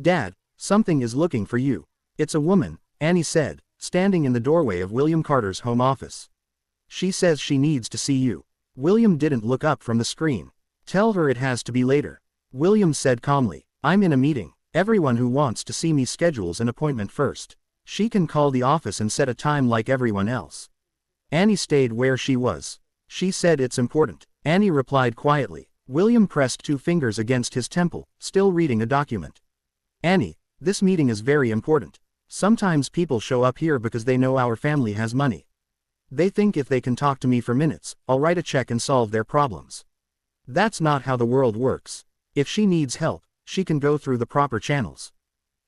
Dad, something is looking for you. It's a woman, Annie said, standing in the doorway of William Carter's home office. She says she needs to see you. William didn't look up from the screen. Tell her it has to be later. William said calmly. I'm in a meeting. Everyone who wants to see me schedules an appointment first. She can call the office and set a time like everyone else. Annie stayed where she was. She said it's important. Annie replied quietly. William pressed 2 fingers against his temple, still reading a document. Annie, this meeting is very important. Sometimes people show up here because they know our family has money. They think if they can talk to me for minutes, I'll write a check and solve their problems. That's not how the world works. If she needs help, she can go through the proper channels.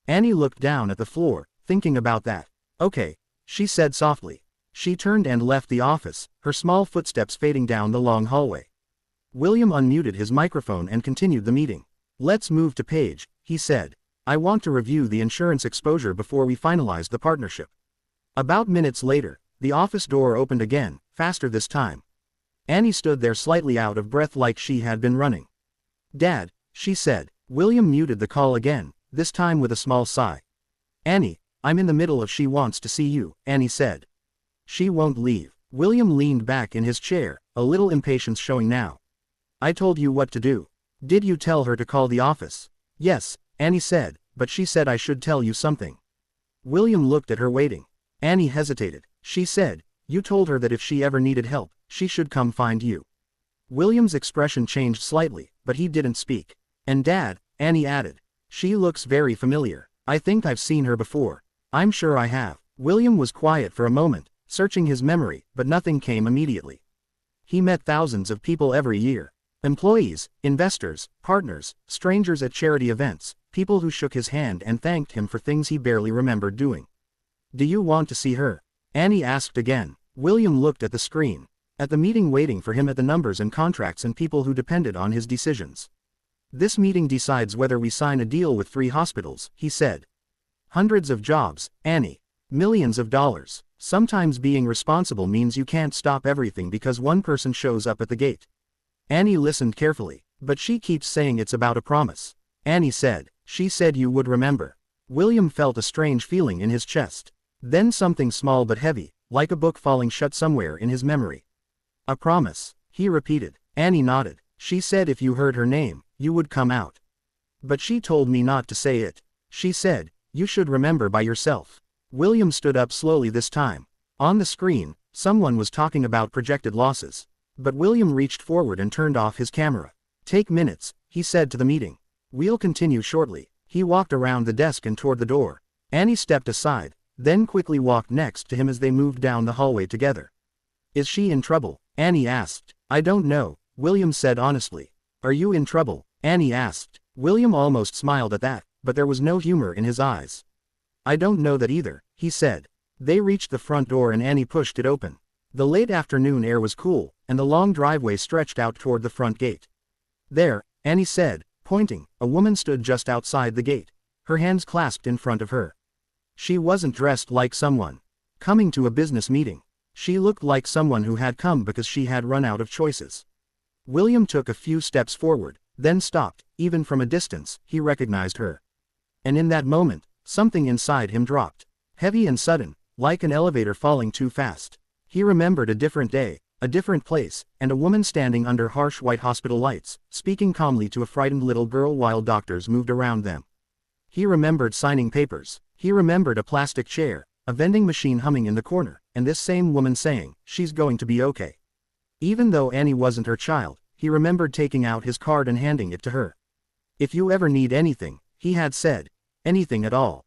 Annie looked down at the floor, thinking about that. Okay, she said softly. She turned and left the office, her small footsteps fading down the long hallway. William unmuted his microphone and continued the meeting. Let's move to Paige, he said. I want to review the insurance exposure before we finalize the partnership. About minutes later, the office door opened again, faster this time. Annie stood there slightly out of breath like she had been running. Dad, she said. William muted the call again, this time with a small sigh. Annie, I'm in the middle of she wants to see you, Annie said. She won't leave. William leaned back in his chair, a little impatience showing now. I told you what to do. Did you tell her to call the office? Yes, Annie said, but she said I should tell you something. William looked at her waiting. Annie hesitated. She said, you told her that if she ever needed help, she should come find you. William's expression changed slightly, but he didn't speak. And Dad, Annie added. She looks very familiar. I think I've seen her before. I'm sure I have. William was quiet for a moment, searching his memory, but nothing came immediately. He met thousands of people every year. Employees, investors, partners, strangers at charity events, people who shook his hand and thanked him for things he barely remembered doing. Do you want to see her? Annie asked again. William looked at the screen. At the meeting waiting for him at the numbers and contracts and people who depended on his decisions. This meeting decides whether we sign a deal with 3 hospitals, he said. Hundreds of jobs, Annie. Millions of dollars. Sometimes being responsible means you can't stop everything because one person shows up at the gate. Annie listened carefully. But she keeps saying it's about a promise. Annie said. She said you would remember. William felt a strange feeling in his chest. Then something small but heavy, like a book falling shut somewhere in his memory. A promise, he repeated. Annie nodded. She said if you heard her name, you would come out. But she told me not to say it. She said, you should remember by yourself. William stood up slowly this time. On the screen, someone was talking about projected losses. But William reached forward and turned off his camera. Take minutes, he said to the meeting. We'll continue shortly. He walked around the desk and toward the door. Annie stepped aside, then quickly walked next to him as they moved down the hallway together. Is she in trouble? Annie asked. I don't know, William said honestly. Are you in trouble? Annie asked. William almost smiled at that, but there was no humor in his eyes. I don't know that either, he said. They reached the front door and Annie pushed it open. The late afternoon air was cool, and the long driveway stretched out toward the front gate. There, Annie said, pointing, a woman stood just outside the gate, her hands clasped in front of her. She wasn't dressed like someone coming to a business meeting. She looked like someone who had come because she had run out of choices. William took a few steps forward, then stopped. Even from a distance, he recognized her. And in that moment, something inside him dropped. Heavy and sudden, like an elevator falling too fast. He remembered a different day, a different place, and a woman standing under harsh white hospital lights, speaking calmly to a frightened little girl while doctors moved around them. He remembered signing papers. He remembered a plastic chair, a vending machine humming in the corner, and this same woman saying, she's going to be okay. Even though Annie wasn't her child, he remembered taking out his card and handing it to her. If you ever need anything, he had said, anything at all.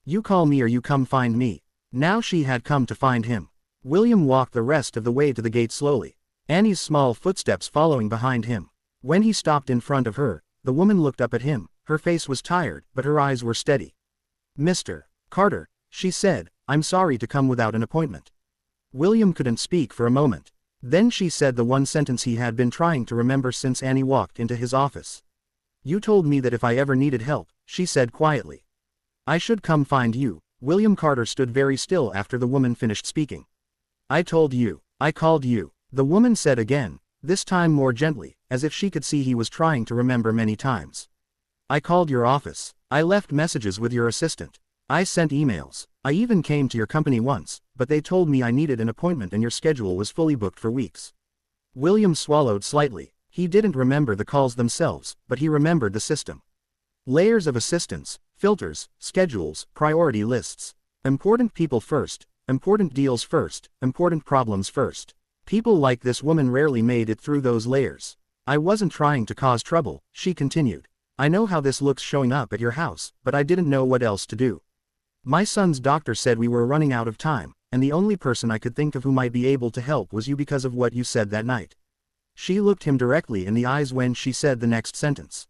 You call me or you come find me. Now she had come to find him. William walked the rest of the way to the gate slowly, Annie's small footsteps following behind him. When he stopped in front of her, the woman looked up at him. Her face was tired, but her eyes were steady. Mr. Carter, she said, I'm sorry to come without an appointment. William couldn't speak for a moment. Then she said the one sentence he had been trying to remember since Annie walked into his office. You told me that if I ever needed help, she said quietly. I should come find you. William Carter stood very still after the woman finished speaking. I told you. I called you. The woman said again, this time more gently, as if she could see he was trying to remember many times. I called your office. I left messages with your assistant. I sent emails. I even came to your company once, but they told me I needed an appointment and your schedule was fully booked for weeks. William swallowed slightly. He didn't remember the calls themselves, but he remembered the system. Layers of assistants, filters, schedules, priority lists. Important people first, important deals first, important problems first. People like this woman rarely made it through those layers. I wasn't trying to cause trouble, she continued. I know how this looks showing up at your house, but I didn't know what else to do. My son's doctor said we were running out of time, and the only person I could think of who might be able to help was you because of what you said that night. She looked him directly in the eyes when she said the next sentence.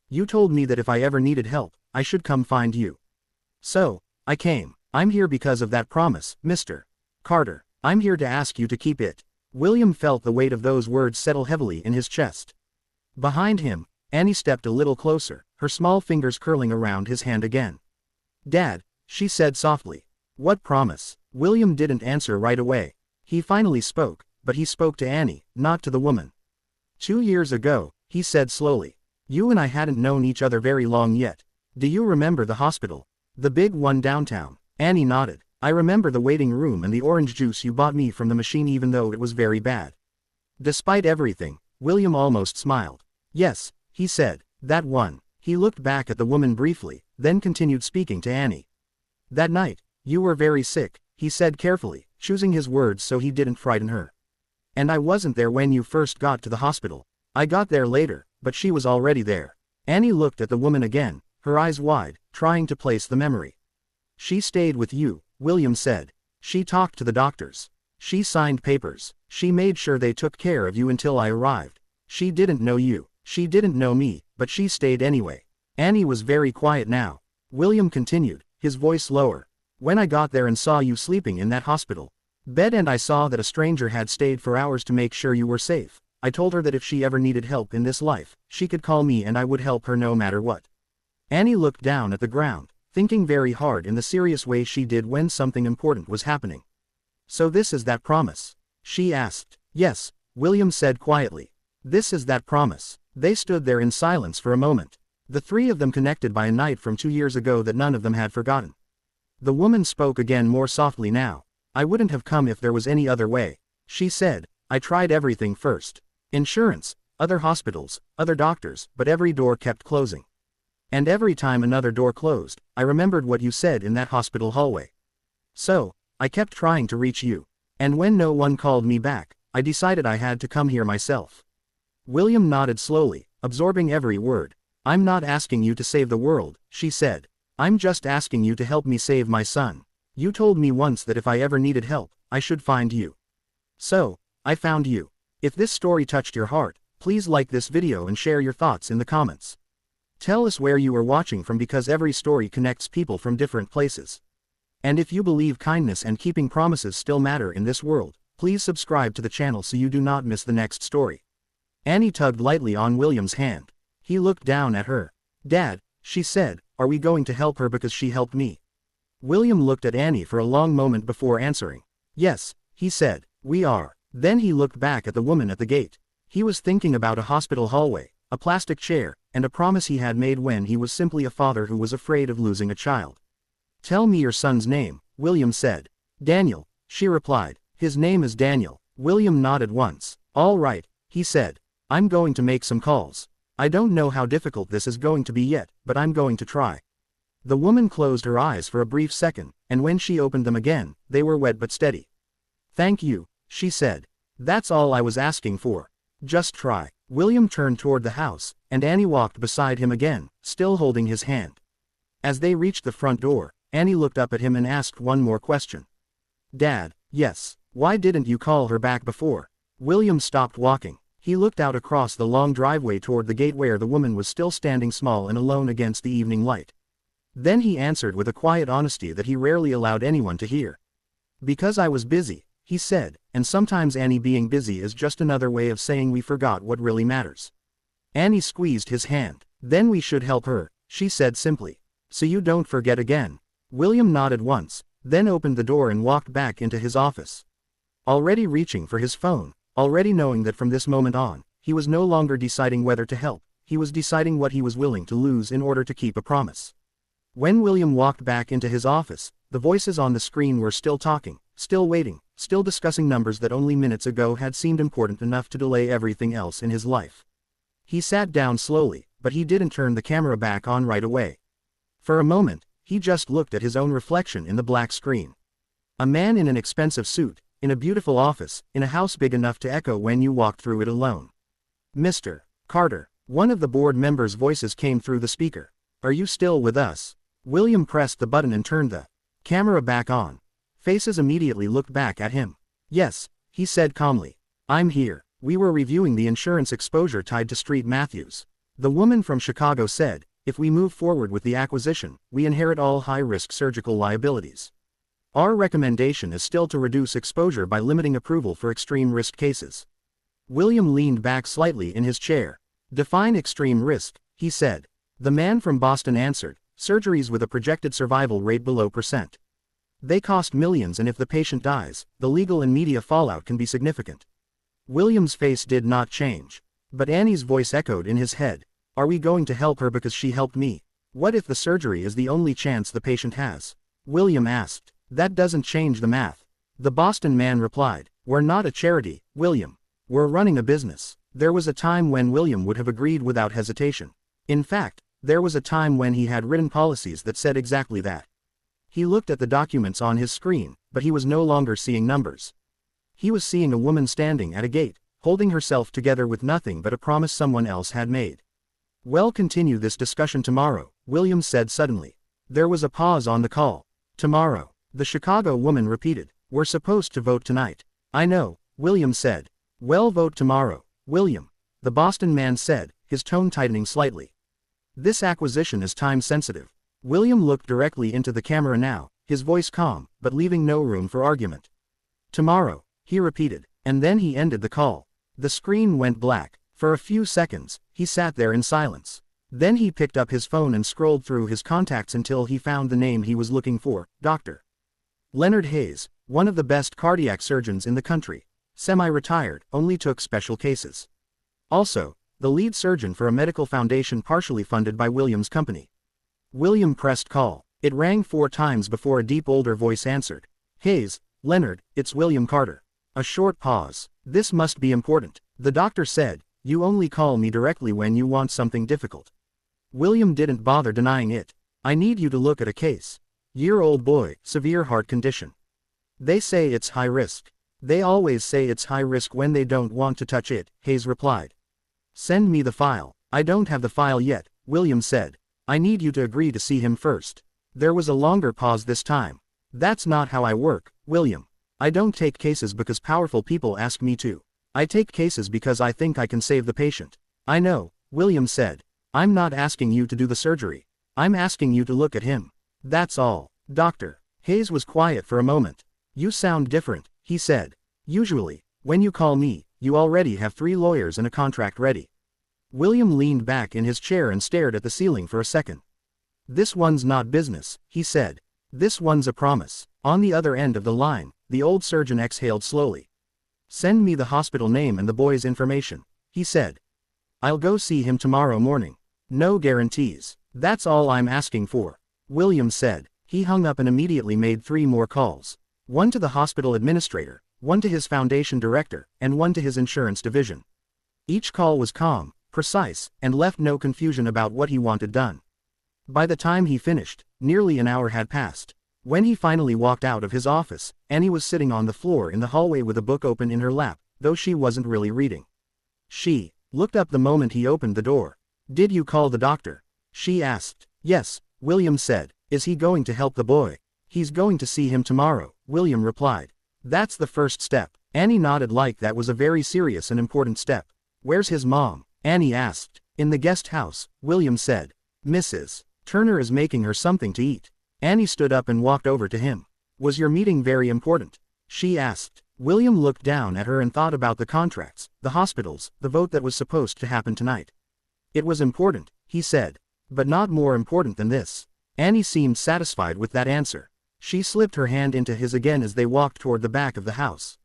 You told me that if I ever needed help, I should come find you. So, I came. I'm here because of that promise, Mr. Carter. I'm here to ask you to keep it. William felt the weight of those words settle heavily in his chest. Behind him, Annie stepped a little closer, her small fingers curling around his hand again. Dad, she said softly. What promise? William didn't answer right away. He finally spoke, but he spoke to Annie, not to the woman. 2 years ago, he said slowly. You and I hadn't known each other very long yet. Do you remember the hospital? The big one downtown? Annie nodded. I remember the waiting room and the orange juice you bought me from the machine even though it was very bad. Despite everything, William almost smiled. Yes, he said, that one. He looked back at the woman briefly, then continued speaking to Annie. That night, you were very sick, he said carefully, choosing his words so he didn't frighten her. And I wasn't there when you first got to the hospital. I got there later, but she was already there. Annie looked at the woman again, her eyes wide, trying to place the memory. She stayed with you, William said. She talked to the doctors. She signed papers. She made sure they took care of you until I arrived. She didn't know you. She didn't know me, but she stayed anyway. Annie was very quiet now. William continued, his voice lower. When I got there and saw you sleeping in that hospital bed and I saw that a stranger had stayed for hours to make sure you were safe, I told her that if she ever needed help in this life, she could call me and I would help her no matter what. Annie looked down at the ground, thinking very hard in the serious way she did when something important was happening. So this is that promise? She asked. Yes, William said quietly. This is that promise. They stood there in silence for a moment. The three of them connected by a night from 2 years ago that none of them had forgotten. The woman spoke again more softly now. I wouldn't have come if there was any other way, she said. I tried everything first. Insurance, other hospitals, other doctors, but every door kept closing. And every time another door closed, I remembered what you said in that hospital hallway. So, I kept trying to reach you. And when no one called me back, I decided I had to come here myself. William nodded slowly, absorbing every word. I'm not asking you to save the world, she said. I'm just asking you to help me save my son. You told me once that if I ever needed help, I should find you. So, I found you. If this story touched your heart, please like this video and share your thoughts in the comments. Tell us where you are watching from because every story connects people from different places. And if you believe kindness and keeping promises still matter in this world, please subscribe to the channel so you do not miss the next story. Annie tugged lightly on William's hand. He looked down at her. Dad, she said, are we going to help her because she helped me? William looked at Annie for a long moment before answering. Yes, he said, we are. Then he looked back at the woman at the gate. He was thinking about a hospital hallway, a plastic chair, and a promise he had made when he was simply a father who was afraid of losing a child. Tell me your son's name, William said. Daniel, she replied. His name is Daniel. William nodded once. All right, he said. I'm going to make some calls. I don't know how difficult this is going to be yet, but I'm going to try. The woman closed her eyes for a brief second, and when she opened them again, they were wet but steady. Thank you, she said. That's all I was asking for. Just try. William turned toward the house, and Annie walked beside him again, still holding his hand. As they reached the front door, Annie looked up at him and asked one more question. Dad, yes, why didn't you call her back before? William stopped walking. He looked out across the long driveway toward the gate where the woman was still standing small and alone against the evening light. Then he answered with a quiet honesty that he rarely allowed anyone to hear. Because I was busy, he said, and sometimes Annie being busy is just another way of saying we forgot what really matters. Annie squeezed his hand. Then we should help her, she said simply. So you don't forget again. William nodded once, then opened the door and walked back into his office. Already reaching for his phone, already knowing that from this moment on, he was no longer deciding whether to help, he was deciding what he was willing to lose in order to keep a promise. When William walked back into his office, the voices on the screen were still talking, still waiting, still discussing numbers that only minutes ago had seemed important enough to delay everything else in his life. He sat down slowly, but he didn't turn the camera back on right away. For a moment, he just looked at his own reflection in the black screen. A man in an expensive suit, in a beautiful office, in a house big enough to echo when you walked through it alone. "Mr. Carter," one of the board members' voices came through the speaker. "Are you still with us?" William pressed the button and turned the camera back on. Faces immediately looked back at him. "Yes," he said calmly. "I'm here. We were reviewing the insurance exposure tied to Street Matthews. The woman from Chicago said, if we move forward with the acquisition, we inherit all high-risk surgical liabilities. Our recommendation is still to reduce exposure by limiting approval for extreme-risk cases." William leaned back slightly in his chair. "Define extreme risk," he said. The man from Boston answered, "Surgeries with a projected survival rate below %. They cost millions, and if the patient dies, the legal and media fallout can be significant." William's face did not change. But Annie's voice echoed in his head. "Are we going to help her because she helped me? What if the surgery is the only chance the patient has?" William asked. "That doesn't change the math." The Boston man replied, "We're not a charity, William. We're running a business." There was a time when William would have agreed without hesitation. In fact, there was a time when he had written policies that said exactly that. He looked at the documents on his screen, but he was no longer seeing numbers. He was seeing a woman standing at a gate, holding herself together with nothing but a promise someone else had made. "We'll continue this discussion tomorrow," William said suddenly. There was a pause on the call. "Tomorrow," the Chicago woman repeated. "We're supposed to vote tonight." "I know," William said. "Well, vote tomorrow, William," the Boston man said, his tone tightening slightly. "This acquisition is time-sensitive." William looked directly into the camera now, his voice calm, but leaving no room for argument. "Tomorrow," he repeated, and then he ended the call. The screen went black. For a few seconds, he sat there in silence. Then he picked up his phone and scrolled through his contacts until he found the name he was looking for, Dr. Leonard Hayes, one of the best cardiac surgeons in the country. Semi-retired, only took special cases. Also, the lead surgeon for a medical foundation partially funded by William's company. William pressed call. It rang 4 times before a deep older voice answered. "Hayes, Leonard, it's William Carter." A short pause. "This must be important," the doctor said. "You only call me directly when you want something difficult." William didn't bother denying it. "I need you to look at a case. Year-old boy, severe heart condition. They say it's high risk." "They always say it's high risk when they don't want to touch it," Hayes replied. "Send me the file." "I don't have the file yet," William said. "I need you to agree to see him first." There was a longer pause this time. "That's not how I work, William. I don't take cases because powerful people ask me to. I take cases because I think I can save the patient." "I know," William said. "I'm not asking you to do the surgery. I'm asking you to look at him. That's all." "Doctor." Hayes was quiet for a moment. "You sound different," he said. "Usually, when you call me, you already have 3 lawyers and a contract ready." William leaned back in his chair and stared at the ceiling for a second. "This one's not business," he said. "This one's a promise." On the other end of the line, the old surgeon exhaled slowly. "Send me the hospital name and the boy's information," he said. "I'll go see him tomorrow morning. No guarantees. That's all I'm asking for," William said. He hung up and immediately made 3 more calls. One to the hospital administrator, one to his foundation director, and one to his insurance division. Each call was calm, precise, and left no confusion about what he wanted done. By the time he finished, nearly an hour had passed. When he finally walked out of his office, Annie was sitting on the floor in the hallway with a book open in her lap, though she wasn't really reading. She looked up the moment he opened the door. "Did you call the doctor?" she asked. "Yes," William said. "Is he going to help the boy?" "He's going to see him tomorrow," William replied. "That's the first step." Annie nodded like that was a very serious and important step. "Where's his mom?" Annie asked. "In the guest house," William said. "Mrs. Turner is making her something to eat." Annie stood up and walked over to him. "Was your meeting very important?" she asked. William looked down at her and thought about the contracts, the hospitals, the vote that was supposed to happen tonight. "It was important," he said. "But not more important than this." Annie seemed satisfied with that answer. She slipped her hand into his again as they walked toward the back of the house.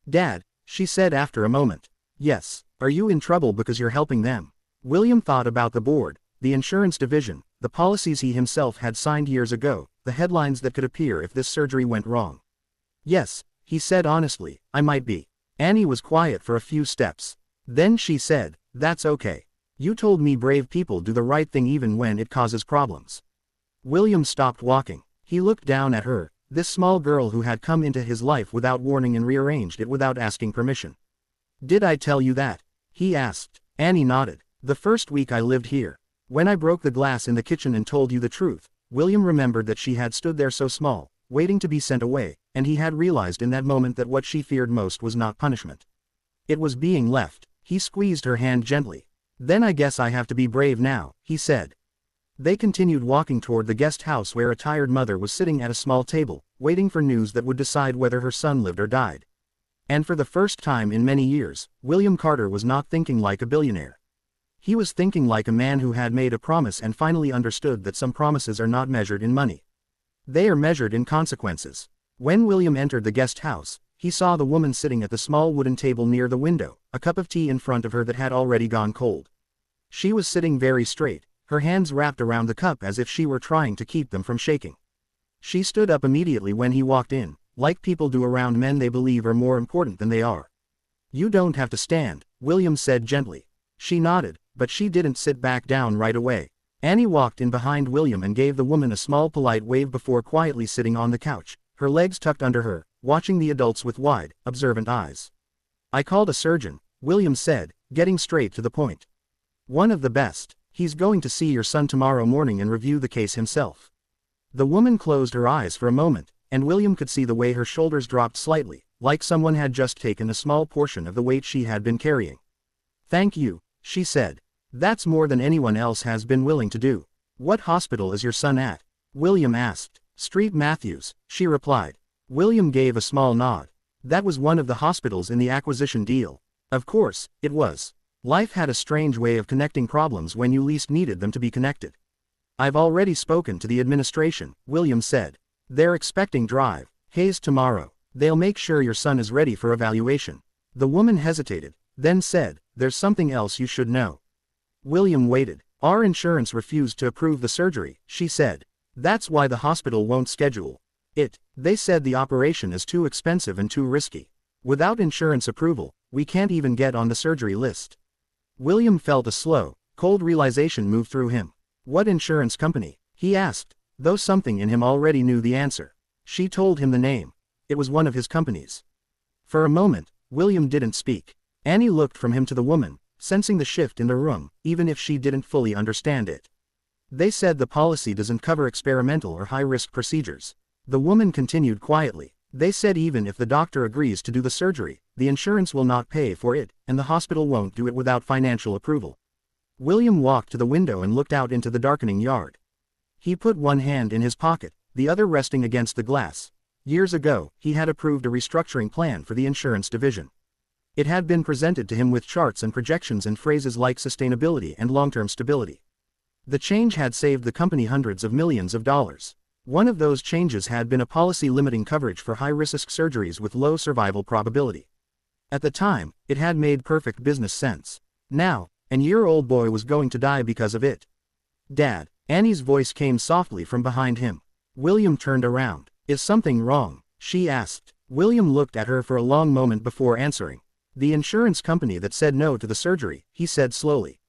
"Dad," she said after a moment. "Yes. Are you in trouble because you're helping them?" William thought about the board, the insurance division, the policies he himself had signed years ago, the headlines that could appear if this surgery went wrong. Yes, he said honestly, I might be. Annie was quiet for a few steps. Then she said, that's okay. You told me brave people do the right thing even when it causes problems. William stopped walking. He looked down at her, this small girl who had come into his life without warning and rearranged it without asking permission. Did I tell you that? He asked. Annie nodded. The first week I lived here. When I broke the glass in the kitchen and told you the truth, William remembered that she had stood there so small, waiting to be sent away, and he had realized in that moment that what she feared most was not punishment. It was being left. He squeezed her hand gently. Then I guess I have to be brave now, he said. They continued walking toward the guest house where a tired mother was sitting at a small table, waiting for news that would decide whether her son lived or died. And for the first time in many years, William Carter was not thinking like a billionaire. He was thinking like a man who had made a promise and finally understood that some promises are not measured in money. They are measured in consequences. When William entered the guest house, he saw the woman sitting at the small wooden table near the window, a cup of tea in front of her that had already gone cold. She was sitting very straight, her hands wrapped around the cup as if she were trying to keep them from shaking. She stood up immediately when he walked in, like people do around men they believe are more important than they are. You don't have to stand, William said gently. She nodded, but she didn't sit back down right away. Annie walked in behind William and gave the woman a small polite wave before quietly sitting on the couch, her legs tucked under her, watching the adults with wide, observant eyes. I called a surgeon, William said, getting straight to the point. One of the best. He's going to see your son tomorrow morning and review the case himself. The woman closed her eyes for a moment, and William could see the way her shoulders dropped slightly, like someone had just taken a small portion of the weight she had been carrying. Thank you, she said. That's more than anyone else has been willing to do. What hospital is your son at? William asked. Street Matthews, she replied. William gave a small nod. That was one of the hospitals in the acquisition deal. Of course, it was. Life had a strange way of connecting problems when you least needed them to be connected. I've already spoken to the administration, William said. They're expecting Drive Hayes tomorrow. They'll make sure your son is ready for evaluation. The woman hesitated, then said, there's something else you should know. William waited. Our insurance refused to approve the surgery, she said. That's why the hospital won't schedule it. They said the operation is too expensive and too risky. Without insurance approval, we can't even get on the surgery list. William felt a slow, cold realization move through him. What insurance company? He asked, though something in him already knew the answer. She told him the name. It was one of his companies. For a moment, William didn't speak. Annie looked from him to the woman, sensing the shift in the room, even if she didn't fully understand it. They said the policy doesn't cover experimental or high-risk procedures. The woman continued quietly. They said even if the doctor agrees to do the surgery, the insurance will not pay for it, and the hospital won't do it without financial approval. William walked to the window and looked out into the darkening yard. He put one hand in his pocket, the other resting against the glass. Years ago, he had approved a restructuring plan for the insurance division. It had been presented to him with charts and projections and phrases like sustainability and long-term stability. The change had saved the company hundreds of millions of dollars. One of those changes had been a policy limiting coverage for high-risk surgeries with low survival probability. At the time, it had made perfect business sense. Now, an year-old boy was going to die because of it. Dad, Annie's voice came softly from behind him. William turned around. Is something wrong? She asked. William looked at her for a long moment before answering. The insurance company that said no to the surgery, he said slowly.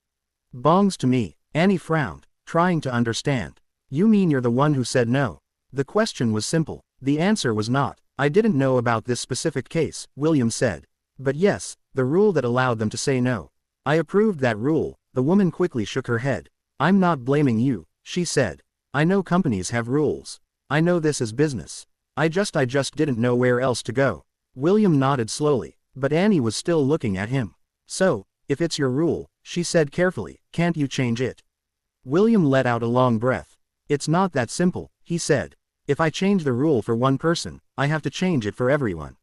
Bongs to me. Annie frowned, trying to understand. You mean you're the one who said no? The question was simple. The answer was not. I didn't know about this specific case, William said. But yes, the rule that allowed them to say no. I approved that rule. The woman quickly shook her head. I'm not blaming you, she said. I know companies have rules. I know this is business. I just didn't know where else to go. William nodded slowly, but Annie was still looking at him. So, if it's your rule, she said carefully, can't you change it? William let out a long breath. It's not that simple, he said. If I change the rule for one person, I have to change it for everyone.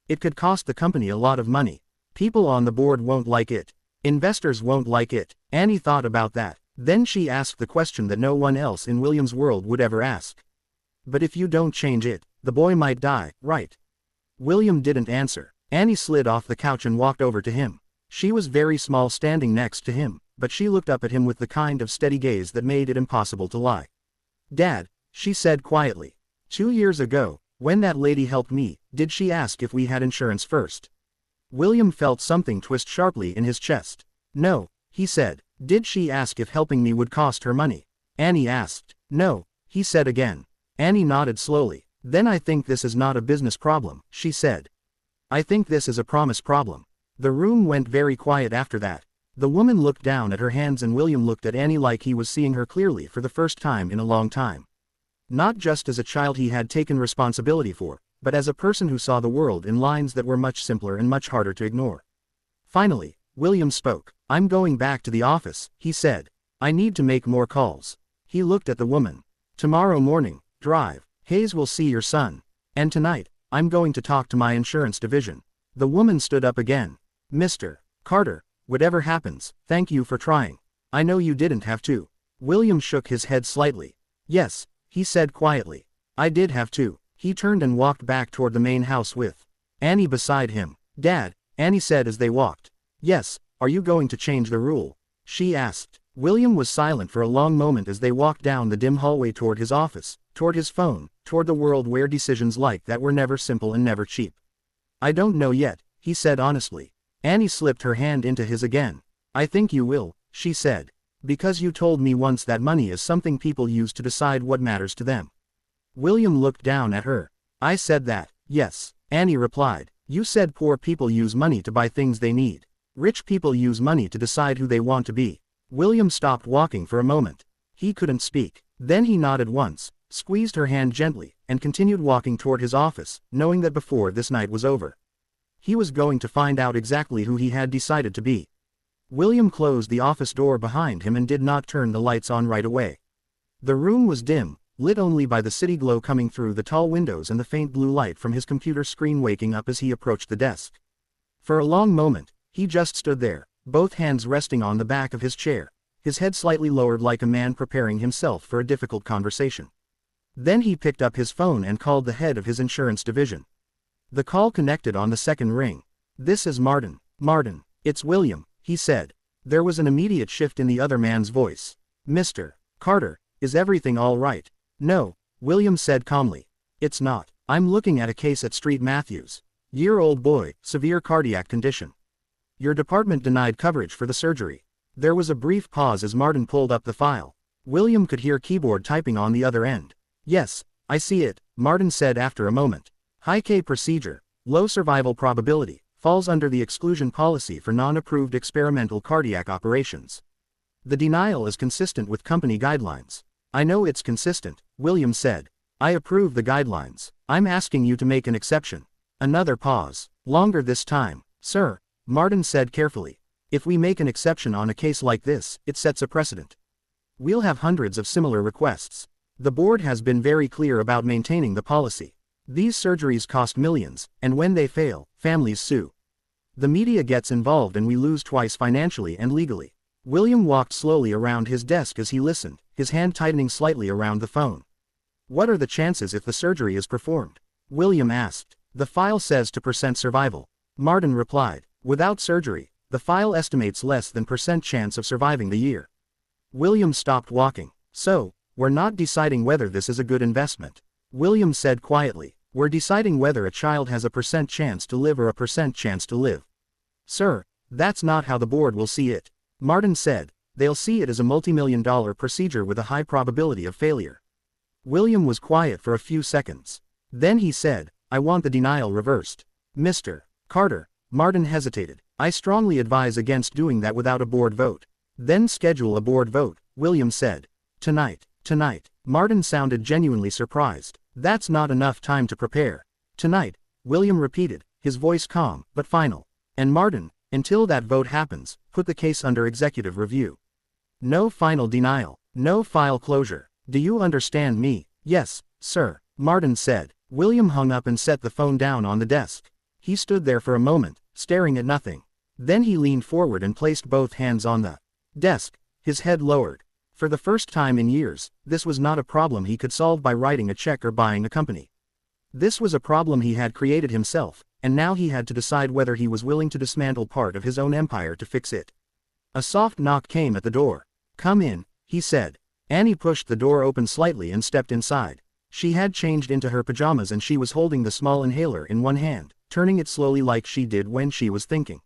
It could cost the company a lot of money. People on the board won't like it. Investors won't like it. Annie thought about that. Then she asked the question that no one else in William's world would ever ask. But if you don't change it, the boy might die, right? William didn't answer. Annie slid off the couch and walked over to him. She was very small standing next to him, but she looked up at him with the kind of steady gaze that made it impossible to lie. "Dad," she said quietly. 2 years ago, when that lady helped me, did she ask if we had insurance first?" William felt something twist sharply in his chest. "No," he said. "Did she ask if helping me would cost her money?" Annie asked. "No," he said again. Annie nodded slowly. "Then I think this is not a business problem," she said. "I think this is a promise problem." The room went very quiet after that. The woman looked down at her hands and William looked at Annie like he was seeing her clearly for the first time in a long time. Not just as a child he had taken responsibility for, but as a person who saw the world in lines that were much simpler and much harder to ignore. Finally, William spoke. "I'm going back to the office," he said. "I need to make more calls." He looked at the woman. "Tomorrow morning, drive. Hayes will see your son. And tonight, I'm going to talk to my insurance division." The woman stood up again. "Mr. Carter, whatever happens, thank you for trying. I know you didn't have to." William shook his head slightly. "Yes," he said quietly. "I did have to." He turned and walked back toward the main house with Annie beside him. "Dad," Annie said as they walked. "Yes, are you going to change the rule?" she asked. William was silent for a long moment as they walked down the dim hallway toward his office, toward his phone, toward the world where decisions like that were never simple and never cheap. "I don't know yet," he said honestly. Annie slipped her hand into his again. "I think you will," she said. "Because you told me once that money is something people use to decide what matters to them." William looked down at her. "I said that, yes," Annie replied. "You said poor people use money to buy things they need. Rich people use money to decide who they want to be." William stopped walking for a moment. He couldn't speak. Then he nodded once, squeezed her hand gently, and continued walking toward his office, knowing that before this night was over, he was going to find out exactly who he had decided to be. William closed the office door behind him and did not turn the lights on right away. The room was dim, lit only by the city glow coming through the tall windows and the faint blue light from his computer screen waking up as he approached the desk. For a long moment, he just stood there, both hands resting on the back of his chair, his head slightly lowered like a man preparing himself for a difficult conversation. Then he picked up his phone and called the head of his insurance division. The call connected on the second ring. "This is Martin." "Martin, it's William," he said. There was an immediate shift in the other man's voice. "Mr. Carter, is everything all right?" "No," William said calmly. "It's not. I'm looking at a case at Street Matthews. Year-old boy, severe cardiac condition. Your department denied coverage for the surgery." There was a brief pause as Martin pulled up the file. William could hear keyboard typing on the other end. "Yes, I see it," Martin said after a moment. "High K procedure, low survival probability, falls under the exclusion policy for non-approved experimental cardiac operations. The denial is consistent with company guidelines." "I know it's consistent," William said. "I approve the guidelines. I'm asking you to make an exception." Another pause. "Longer this time, sir," Martin said carefully. "If we make an exception on a case like this, it sets a precedent. We'll have hundreds of similar requests. The board has been very clear about maintaining the policy. These surgeries cost millions, and when they fail, families sue. The media gets involved and we lose twice financially and legally." William walked slowly around his desk as he listened, his hand tightening slightly around the phone. "What are the chances if the surgery is performed?" William asked. "The file says 2% survival," Martin replied. "Without surgery, the file estimates less than % chance of surviving the year." William stopped walking. "So, we're not deciding whether this is a good investment," William said quietly. "We're deciding whether a child has a % chance to live or a % chance to live." "Sir, that's not how the board will see it," Martin said. "They'll see it as a multi-million-dollar procedure with a high probability of failure." William was quiet for a few seconds. Then he said, "I want the denial reversed." "Mr. Carter," Martin hesitated. "I strongly advise against doing that without a board vote." "Then schedule a board vote," William said. "Tonight." "Tonight." Martin sounded genuinely surprised. "That's not enough time to prepare." "Tonight," William repeated, his voice calm, but final. "And Martin, until that vote happens, put the case under executive review. No final denial, no file closure. Do you understand me?" "Yes, sir," Martin said. William hung up and set the phone down on the desk. He stood there for a moment, staring at nothing. Then he leaned forward and placed both hands on the desk, his head lowered. For the first time in years, this was not a problem he could solve by writing a check or buying a company. This was a problem he had created himself, and now he had to decide whether he was willing to dismantle part of his own empire to fix it. A soft knock came at the door. "Come in," he said. Annie pushed the door open slightly and stepped inside. She had changed into her pajamas and she was holding the small inhaler in one hand, turning it slowly like she did when she was thinking.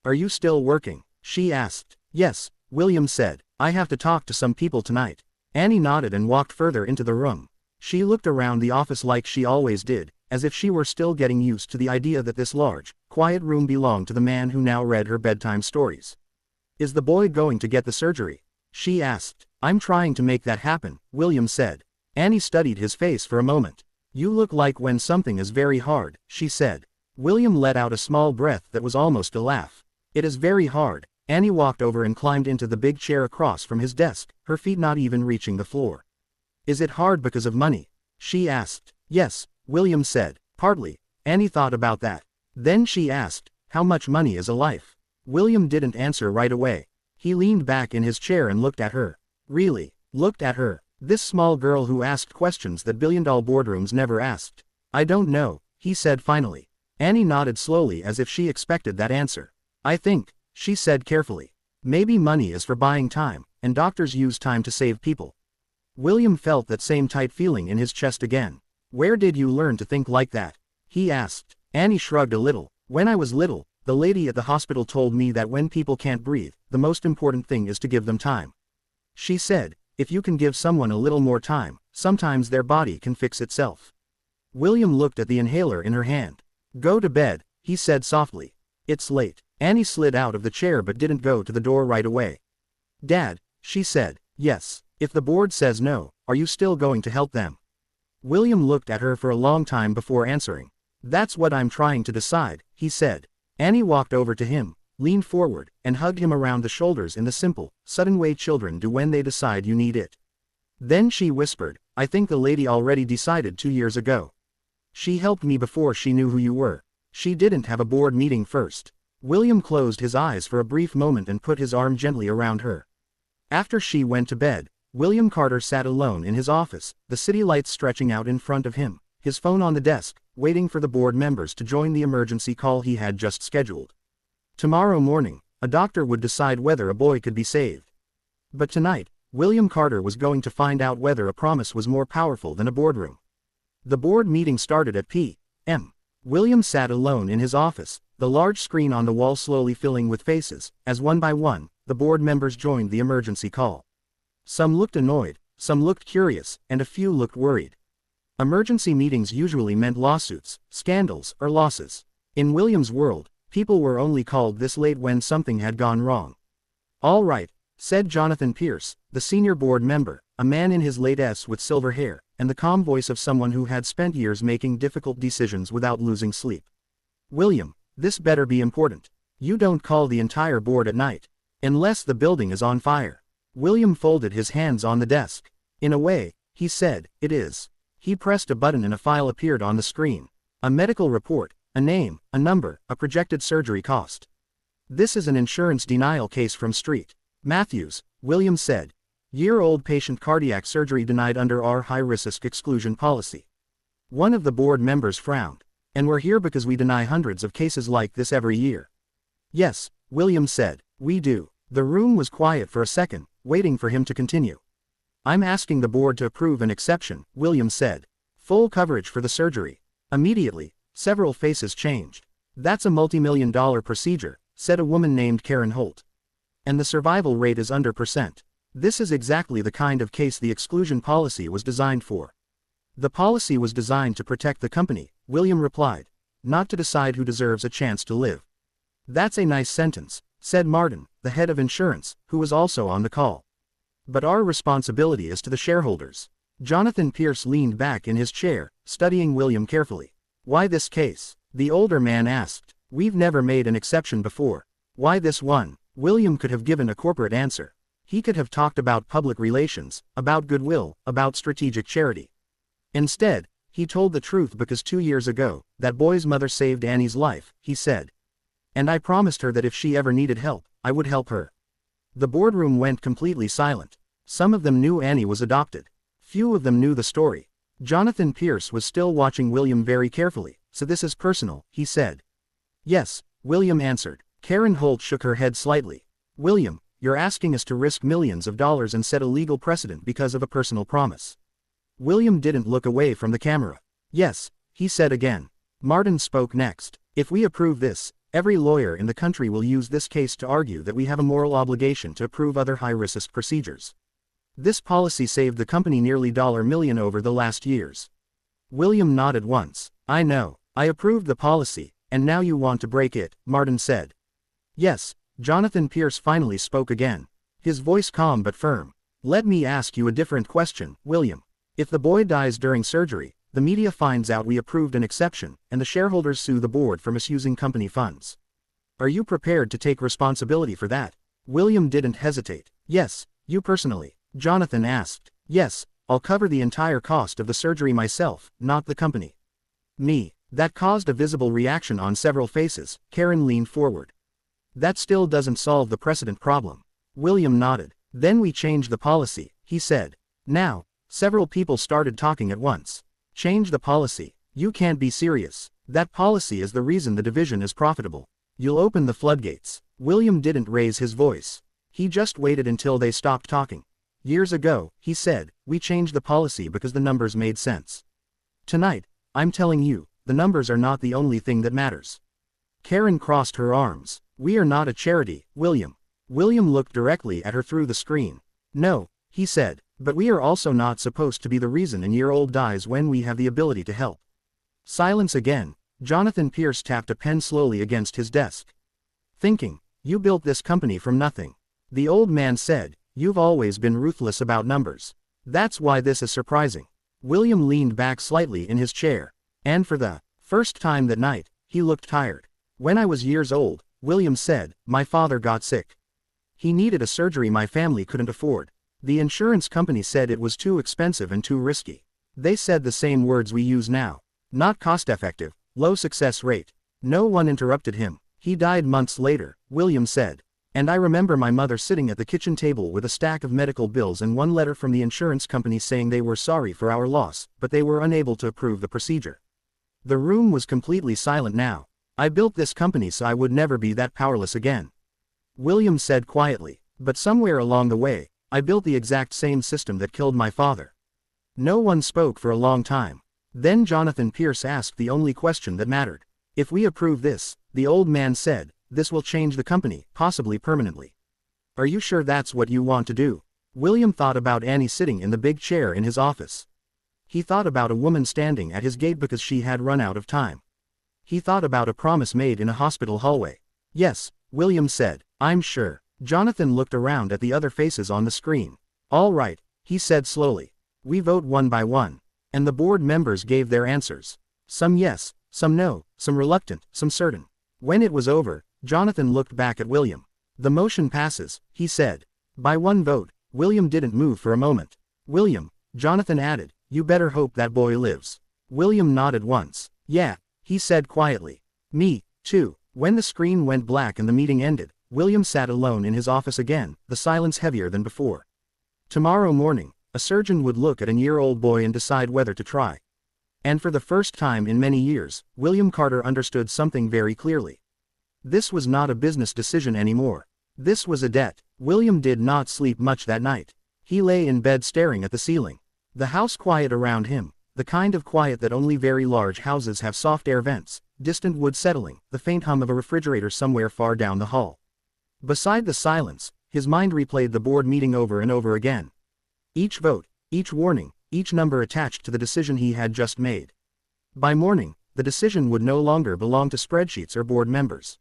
"Are you still working?" she asked. "Yes," William said. "I have to talk to some people tonight." Annie nodded and walked further into the room. She looked around the office like she always did, as if she were still getting used to the idea that this large, quiet room belonged to the man who now read her bedtime stories. "Is the boy going to get the surgery?" she asked. "I'm trying to make that happen," William said. Annie studied his face for a moment. "You look like when something is very hard," she said. William let out a small breath that was almost a laugh. "It is very hard." Annie walked over and climbed into the big chair across from his desk, her feet not even reaching the floor. "Is it hard because of money?" she asked. "Yes," William said. "Partly." Annie thought about that. Then she asked, "How much money is a life?" William didn't answer right away. He leaned back in his chair and looked at her. Really, looked at her. This small girl who asked questions that billion-dollar boardrooms never asked. "I don't know," he said finally. Annie nodded slowly as if she expected that answer. "I think," she said carefully, "maybe money is for buying time, and doctors use time to save people." William felt that same tight feeling in his chest again. "Where did you learn to think like that?" he asked. Annie shrugged a little. "When I was little, the lady at the hospital told me that when people can't breathe, the most important thing is to give them time. She said, if you can give someone a little more time, sometimes their body can fix itself." William looked at the inhaler in her hand. "Go to bed," he said softly. "It's late." Annie slid out of the chair but didn't go to the door right away. "Dad," she said. "Yes. If the board says no, are you still going to help them?" William looked at her for a long time before answering. "That's what I'm trying to decide," he said. Annie walked over to him, leaned forward, and hugged him around the shoulders in the simple, sudden way children do when they decide you need it. Then she whispered, "I think the lady already decided 2 years ago. She helped me before she knew who you were. She didn't have a board meeting first." William closed his eyes for a brief moment and put his arm gently around her. After she went to bed, William Carter sat alone in his office, the city lights stretching out in front of him, his phone on the desk, waiting for the board members to join the emergency call he had just scheduled. Tomorrow morning, a doctor would decide whether a boy could be saved. But tonight, William Carter was going to find out whether a promise was more powerful than a boardroom. The board meeting started at p.m. William sat alone in his office, the large screen on the wall slowly filling with faces, as one by one, the board members joined the emergency call. Some looked annoyed, some looked curious, and a few looked worried. Emergency meetings usually meant lawsuits, scandals, or losses. In William's world, people were only called this late when something had gone wrong. "All right," said Jonathan Pierce, the senior board member, a man in his late s with silver hair, and the calm voice of someone who had spent years making difficult decisions without losing sleep. "William, this better be important. You don't call the entire board at night. Unless the building is on fire." William folded his hands on the desk. "In a way," he said, "it is." He pressed a button and a file appeared on the screen. A medical report, a name, a number, a projected surgery cost. "This is an insurance denial case from Street Matthews," William said. "Year-old patient cardiac surgery denied under our high-risk exclusion policy." One of the board members frowned. "And we're here because we deny hundreds of cases like this every year." "Yes," William said, "we do." The room was quiet for a second, waiting for him to continue. "I'm asking the board to approve an exception," William said. "Full coverage for the surgery." Immediately, several faces changed. "That's a multi-million-dollar procedure," said a woman named Karen Holt. "And the survival rate is under %. This is exactly the kind of case the exclusion policy was designed for." "The policy was designed to protect the company," William replied, "not to decide who deserves a chance to live." "That's a nice sentence," said Martin, the head of insurance, who was also on the call. "But our responsibility is to the shareholders." Jonathan Pierce leaned back in his chair, studying William carefully. "Why this case?" the older man asked. "We've never made an exception before." "Why this one?" William could have given a corporate answer. He could have talked about public relations, about goodwill, about strategic charity. Instead, he told the truth because 2 years ago, that boy's mother saved Annie's life, he said. "And I promised her that if she ever needed help, I would help her." The boardroom went completely silent. Some of them knew Annie was adopted. Few of them knew the story. Jonathan Pierce was still watching William very carefully. "So this is personal," he said. "Yes," William answered. Karen Holt shook her head slightly. William, you're asking us to risk millions of dollars and set a legal precedent because of a personal promise. William didn't look away from the camera. Yes, he said again. Martin spoke next. If we approve this, every lawyer in the country will use this case to argue that we have a moral obligation to approve other high-risk procedures. This policy saved the company nearly $1 million over the last years. William nodded once. I know. I approved the policy, and now you want to break it, Martin said. Yes, Jonathan Pierce finally spoke again. His voice calm but firm. Let me ask you a different question, William. If the boy dies during surgery, the media finds out we approved an exception, and the shareholders sue the board for misusing company funds. Are you prepared to take responsibility for that? William didn't hesitate. Yes, you personally, Jonathan asked. Yes, I'll cover the entire cost of the surgery myself, not the company. Me. That caused a visible reaction on several faces. Karen leaned forward. That still doesn't solve the precedent problem. William nodded. Then we changed the policy, he said. Now, several people started talking at once. Change the policy. You can't be serious. That policy is the reason the division is profitable. You'll open the floodgates. William didn't raise his voice. He just waited until they stopped talking. Years ago, he said, we changed the policy because the numbers made sense. Tonight, I'm telling you, the numbers are not the only thing that matters. Karen crossed her arms. We are not a charity, William. William looked directly at her through the screen. No, he said, but we are also not supposed to be the reason a year-old dies when we have the ability to help. Silence again. Jonathan Pierce tapped a pen slowly against his desk. Thinking, you built this company from nothing. The old man said, you've always been ruthless about numbers. That's why this is surprising. William leaned back slightly in his chair. And for the first time that night, he looked tired. When I was years old, William said, my father got sick. He needed a surgery my family couldn't afford. The insurance company said it was too expensive and too risky. They said the same words we use now. Not cost-effective, low success rate. No one interrupted him. He died months later, William said. And I remember my mother sitting at the kitchen table with a stack of medical bills and one letter from the insurance company saying they were sorry for our loss, but they were unable to approve the procedure. The room was completely silent now. I built this company so I would never be that powerless again. William said quietly, but somewhere along the way, I built the exact same system that killed my father. No one spoke for a long time. Then Jonathan Pierce asked the only question that mattered. If we approve this, the old man said, this will change the company, possibly permanently. Are you sure that's what you want to do? William thought about Annie sitting in the big chair in his office. He thought about a woman standing at his gate because she had run out of time. He thought about a promise made in a hospital hallway. Yes, William said, I'm sure. Jonathan looked around at the other faces on the screen. All right, he said slowly. We vote one by one. And the board members gave their answers. Some yes, some no, some reluctant, some certain. When it was over, Jonathan looked back at William. The motion passes, he said. By one vote. William didn't move for a moment. William, Jonathan added, you better hope that boy lives. William nodded once. Yeah, he said quietly. Me, too. When the screen went black and the meeting ended, William sat alone in his office again, the silence heavier than before. Tomorrow morning, a surgeon would look at a year-old boy and decide whether to try. And for the first time in many years, William Carter understood something very clearly. This was not a business decision anymore. This was a debt. William did not sleep much that night. He lay in bed staring at the ceiling. The house quiet around him, the kind of quiet that only very large houses have: soft air vents, distant wood settling, the faint hum of a refrigerator somewhere far down the hall. Beside the silence, his mind replayed the board meeting over and over again. Each vote, each warning, each number attached to the decision he had just made. By morning, the decision would no longer belong to spreadsheets or board members.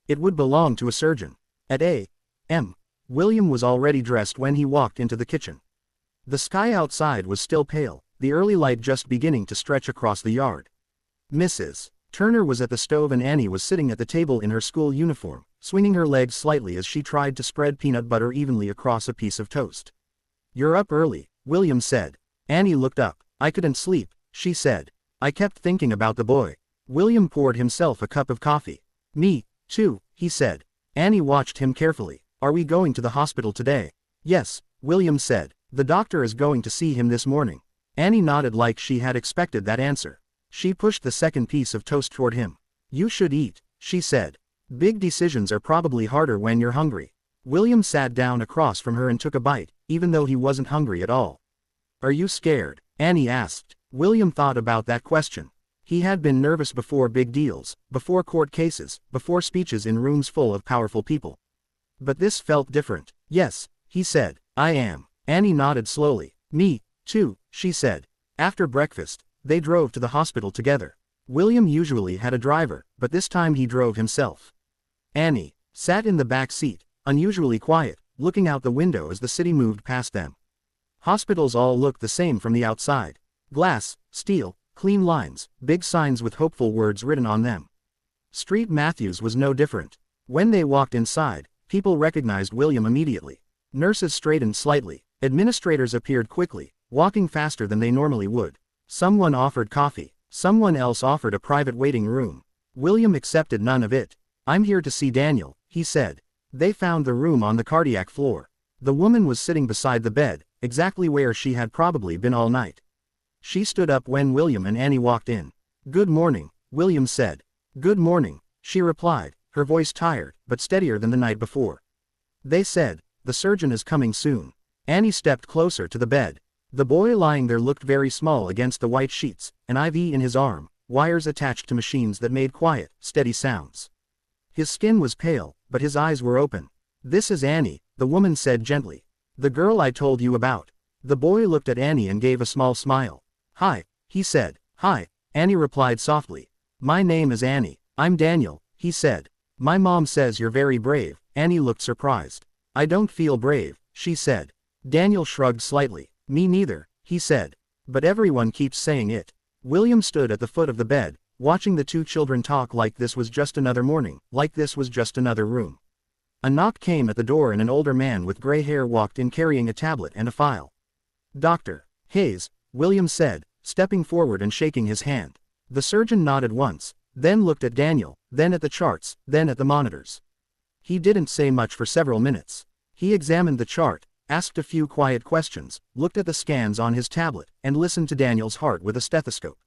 It would belong to a surgeon. At A.M., William was already dressed when he walked into the kitchen. The sky outside was still pale, the early light just beginning to stretch across the yard. Mrs. Turner was at the stove and Annie was sitting at the table in her school uniform, swinging her legs slightly as she tried to spread peanut butter evenly across a piece of toast. You're up early, William said. Annie looked up. I couldn't sleep, she said. I kept thinking about the boy. William poured himself a cup of coffee. Me, too, he said. Annie watched him carefully. Are we going to the hospital today? Yes, William said. The doctor is going to see him this morning. Annie nodded like she had expected that answer. She pushed the second piece of toast toward him. You should eat, she said. Big decisions are probably harder when you're hungry. William sat down across from her and took a bite, even though he wasn't hungry at all. Are you scared? Annie asked. William thought about that question. He had been nervous before big deals, before court cases, before speeches in rooms full of powerful people. But this felt different. Yes, he said. I am. Annie nodded slowly. Me, too, she said. After breakfast, they drove to the hospital together. William usually had a driver, but this time he drove himself. Annie sat in the back seat, unusually quiet, looking out the window as the city moved past them. Hospitals all looked the same from the outside. Glass, steel, clean lines, big signs with hopeful words written on them. Street Matthews was no different. When they walked inside, people recognized William immediately. Nurses straightened slightly. Administrators appeared quickly, walking faster than they normally would. Someone offered coffee. Someone else offered a private waiting room. William accepted none of it. I'm here to see Daniel, he said. They found the room on the cardiac floor. The woman was sitting beside the bed, exactly where she had probably been all night. She stood up when William and Annie walked in. Good morning, William said. Good morning, she replied, her voice tired, but steadier than the night before. They said, the surgeon is coming soon. Annie stepped closer to the bed. The boy lying there looked very small against the white sheets, an IV in his arm, wires attached to machines that made quiet, steady sounds. His skin was pale, but his eyes were open. This is Annie, the woman said gently. The girl I told you about. The boy looked at Annie and gave a small smile. Hi, he said. Hi, Annie replied softly. My name is Annie. I'm Daniel, he said. My mom says you're very brave. Annie looked surprised. I don't feel brave, she said. Daniel shrugged slightly. Me neither, he said. But everyone keeps saying it. William stood at the foot of the bed, watching the two children talk like this was just another morning, like this was just another room. A knock came at the door and an older man with gray hair walked in carrying a tablet and a file. Dr. Hayes, William said, stepping forward and shaking his hand. The surgeon nodded once, then looked at Daniel, then at the charts, then at the monitors. He didn't say much for several minutes. He examined the chart, asked a few quiet questions, looked at the scans on his tablet, and listened to Daniel's heart with a stethoscope.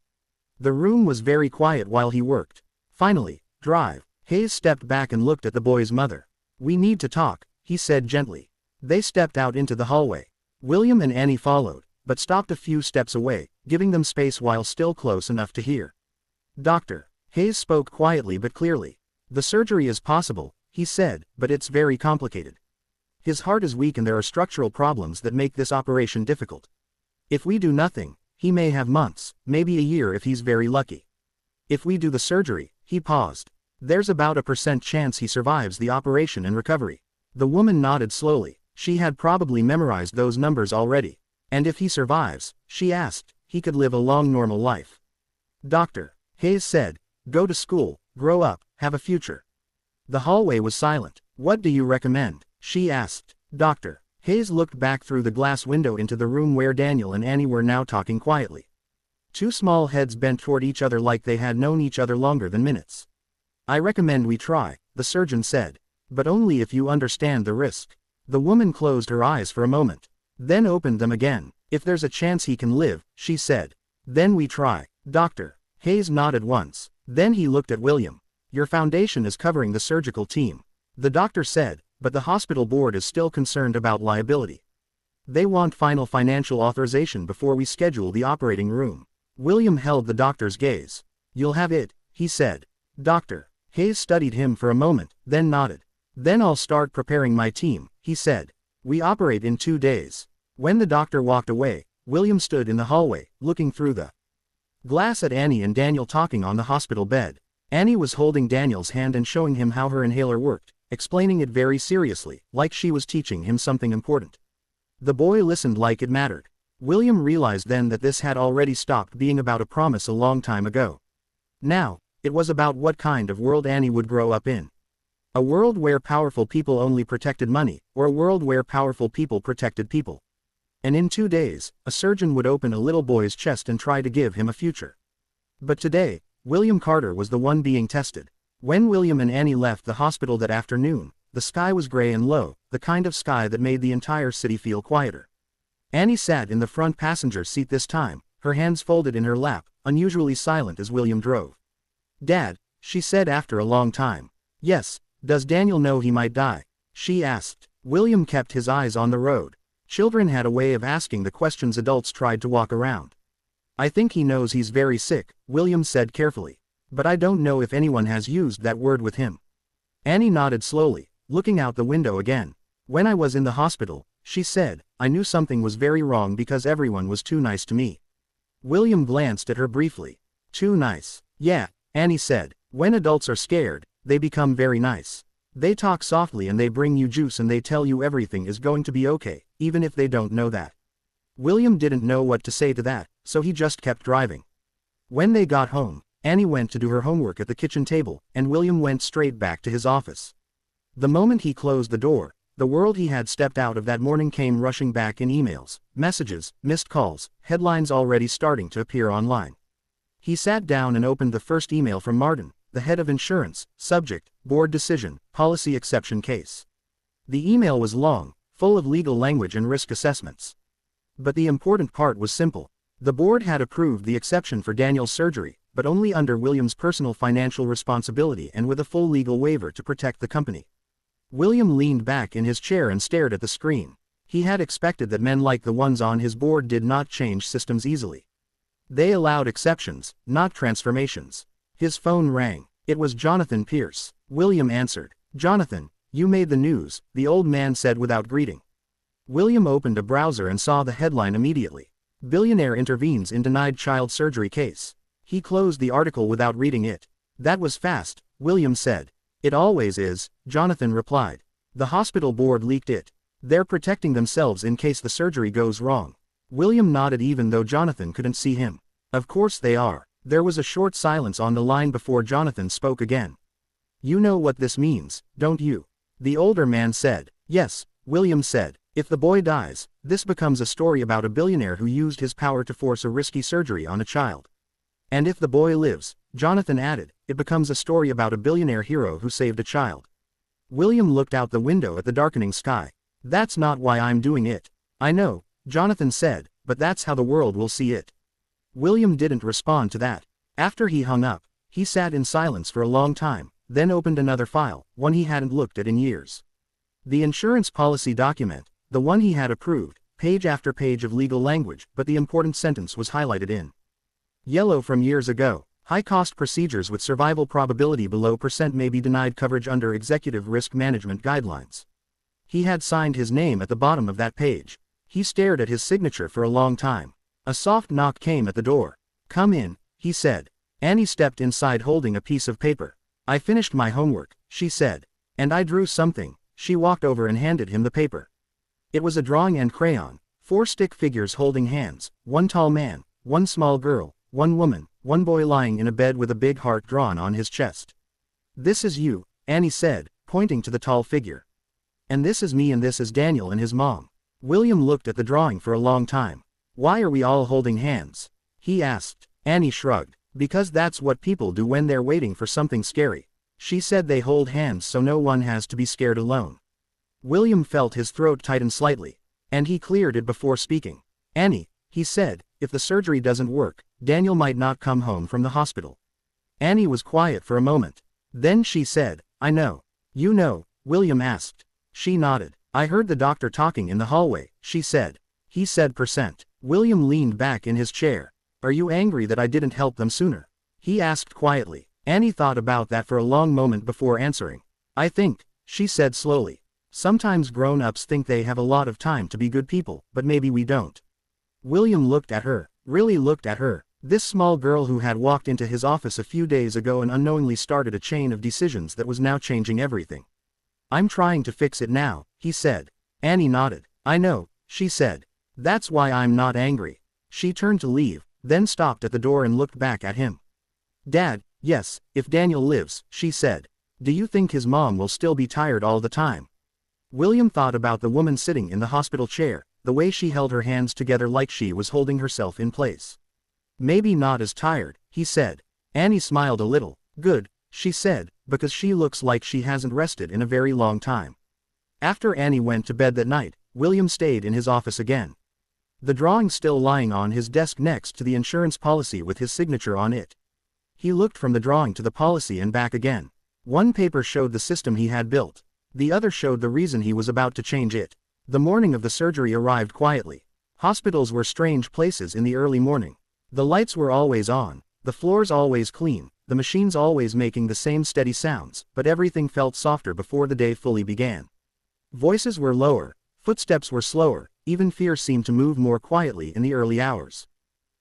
The room was very quiet while he worked. Finally, drive. Hayes stepped back and looked at the boy's mother. We need to talk, he said gently. They stepped out into the hallway. William and Annie followed, but stopped a few steps away, giving them space while still close enough to hear. Doctor. Hayes spoke quietly but clearly. The surgery is possible, he said, but it's very complicated. His heart is weak and there are structural problems that make this operation difficult. If we do nothing, he may have months, maybe a year if he's very lucky. If we do the surgery, he paused. There's about a % chance he survives the operation and recovery. The woman nodded slowly. She had probably memorized those numbers already. And if he survives, she asked, he could live a long normal life. Dr. Hayes said, go to school, grow up, have a future. The hallway was silent. What do you recommend? She asked. Dr. Hayes looked back through the glass window into the room where Daniel and Annie were now talking quietly. Two small heads bent toward each other like they had known each other longer than minutes. I recommend we try, the surgeon said. But only if you understand the risk. The woman closed her eyes for a moment. Then opened them again. If there's a chance he can live, she said. Then we try. Dr. Hayes nodded once. Then he looked at William. Your foundation is covering the surgical team. The doctor said, but the hospital board is still concerned about liability. They want final financial authorization before we schedule the operating room. William held the doctor's gaze. You'll have it, he said. Dr. Hayes studied him for a moment, then nodded. Then I'll start preparing my team, he said. We operate in 2 days. When the doctor walked away, William stood in the hallway, looking through the glass at Annie and Daniel talking on the hospital bed. Annie was holding Daniel's hand and showing him how her inhaler worked, explaining it very seriously, like she was teaching him something important. The boy listened like it mattered. William realized then that this had already stopped being about a promise a long time ago. Now, it was about what kind of world Annie would grow up in. A world where powerful people only protected money, or a world where powerful people protected people. And in 2 days, a surgeon would open a little boy's chest and try to give him a future. But today, William Carter was the one being tested. When William and Annie left the hospital that afternoon, the sky was gray and low, the kind of sky that made the entire city feel quieter. Annie sat in the front passenger seat this time, her hands folded in her lap, unusually silent as William drove. Dad, she said after a long time. Yes, does Daniel know he might die? She asked. William kept his eyes on the road. Children had a way of asking the questions adults tried to walk around. I think he knows he's very sick, William said carefully. But I don't know if anyone has used that word with him. Annie nodded slowly, looking out the window again. When I was in the hospital, she said, I knew something was very wrong because everyone was too nice to me. William glanced at her briefly. Too nice. Yeah, Annie said. When adults are scared, they become very nice. They talk softly and they bring you juice and they tell you everything is going to be okay, even if they don't know that. William didn't know what to say to that, so he just kept driving. When they got home, Annie went to do her homework at the kitchen table, and William went straight back to his office. The moment he closed the door, the world he had stepped out of that morning came rushing back in emails, messages, missed calls, headlines already starting to appear online. He sat down and opened the first email from Martin, the head of insurance, subject, board decision, policy exception case. The email was long, full of legal language and risk assessments. But the important part was simple. The board had approved the exception for Daniel's surgery, but only under William's personal financial responsibility and with a full legal waiver to protect the company. William leaned back in his chair and stared at the screen. He had expected that men like the ones on his board did not change systems easily. They allowed exceptions, not transformations. His phone rang. It was Jonathan Pierce. William answered. Jonathan, you made the news, the old man said without greeting. William opened a browser and saw the headline immediately. Billionaire intervenes in denied child surgery case. He closed the article without reading it. That was fast, William said. It always is, Jonathan replied. The hospital board leaked it. They're protecting themselves in case the surgery goes wrong. William nodded even though Jonathan couldn't see him. Of course they are. There was a short silence on the line before Jonathan spoke again. You know what this means, don't you? The older man said. Yes, William said. If the boy dies, this becomes a story about a billionaire who used his power to force a risky surgery on a child. And if the boy lives, Jonathan added, it becomes a story about a billionaire hero who saved a child. William looked out the window at the darkening sky. That's not why I'm doing it. I know, Jonathan said, but that's how the world will see it. William didn't respond to that. After he hung up, he sat in silence for a long time, then opened another file, one he hadn't looked at in years. The insurance policy document, the one he had approved, page after page of legal language, but the important sentence was highlighted in yellow from years ago. High-cost procedures with survival probability below % may be denied coverage under executive risk management guidelines. He had signed his name at the bottom of that page. He stared at his signature for a long time. A soft knock came at the door. Come in, he said. Annie stepped inside holding a piece of paper. I finished my homework, she said. And I drew something. She walked over and handed him the paper. It was a drawing and crayon, 4 stick figures holding hands, one tall man, one small girl, one woman, one boy lying in a bed with a big heart drawn on his chest. This is you, Annie said, pointing to the tall figure. And this is me and this is Daniel and his mom. William looked at the drawing for a long time. Why are we all holding hands? He asked. Annie shrugged. Because that's what people do when they're waiting for something scary. She said they hold hands so no one has to be scared alone. William felt his throat tighten slightly. And he cleared it before speaking. Annie, he said, if the surgery doesn't work, Daniel might not come home from the hospital. Annie was quiet for a moment. Then she said, I know. You know, William asked. She nodded. I heard the doctor talking in the hallway, she said. He said %. William leaned back in his chair. Are you angry that I didn't help them sooner? He asked quietly. Annie thought about that for a long moment before answering. I think, she said slowly. Sometimes grown-ups think they have a lot of time to be good people, but maybe we don't. William looked at her, really looked at her. This small girl who had walked into his office a few days ago and unknowingly started a chain of decisions that was now changing everything. I'm trying to fix it now, he said. Annie nodded. I know, she said. That's why I'm not angry. She turned to leave, then stopped at the door and looked back at him. Dad, yes, if Daniel lives, she said. Do you think his mom will still be tired all the time? William thought about the woman sitting in the hospital chair, the way she held her hands together like she was holding herself in place. Maybe not as tired, he said. Annie smiled a little. Good, she said, because she looks like she hasn't rested in a very long time. After Annie went to bed that night, William stayed in his office again. The drawing still lying on his desk next to the insurance policy with his signature on it. He looked from the drawing to the policy and back again. One paper showed the system he had built. The other showed the reason he was about to change it. The morning of the surgery arrived quietly. Hospitals were strange places in the early morning. The lights were always on, the floors always clean, the machines always making the same steady sounds, but everything felt softer before the day fully began. Voices were lower, footsteps were slower, even fear seemed to move more quietly in the early hours.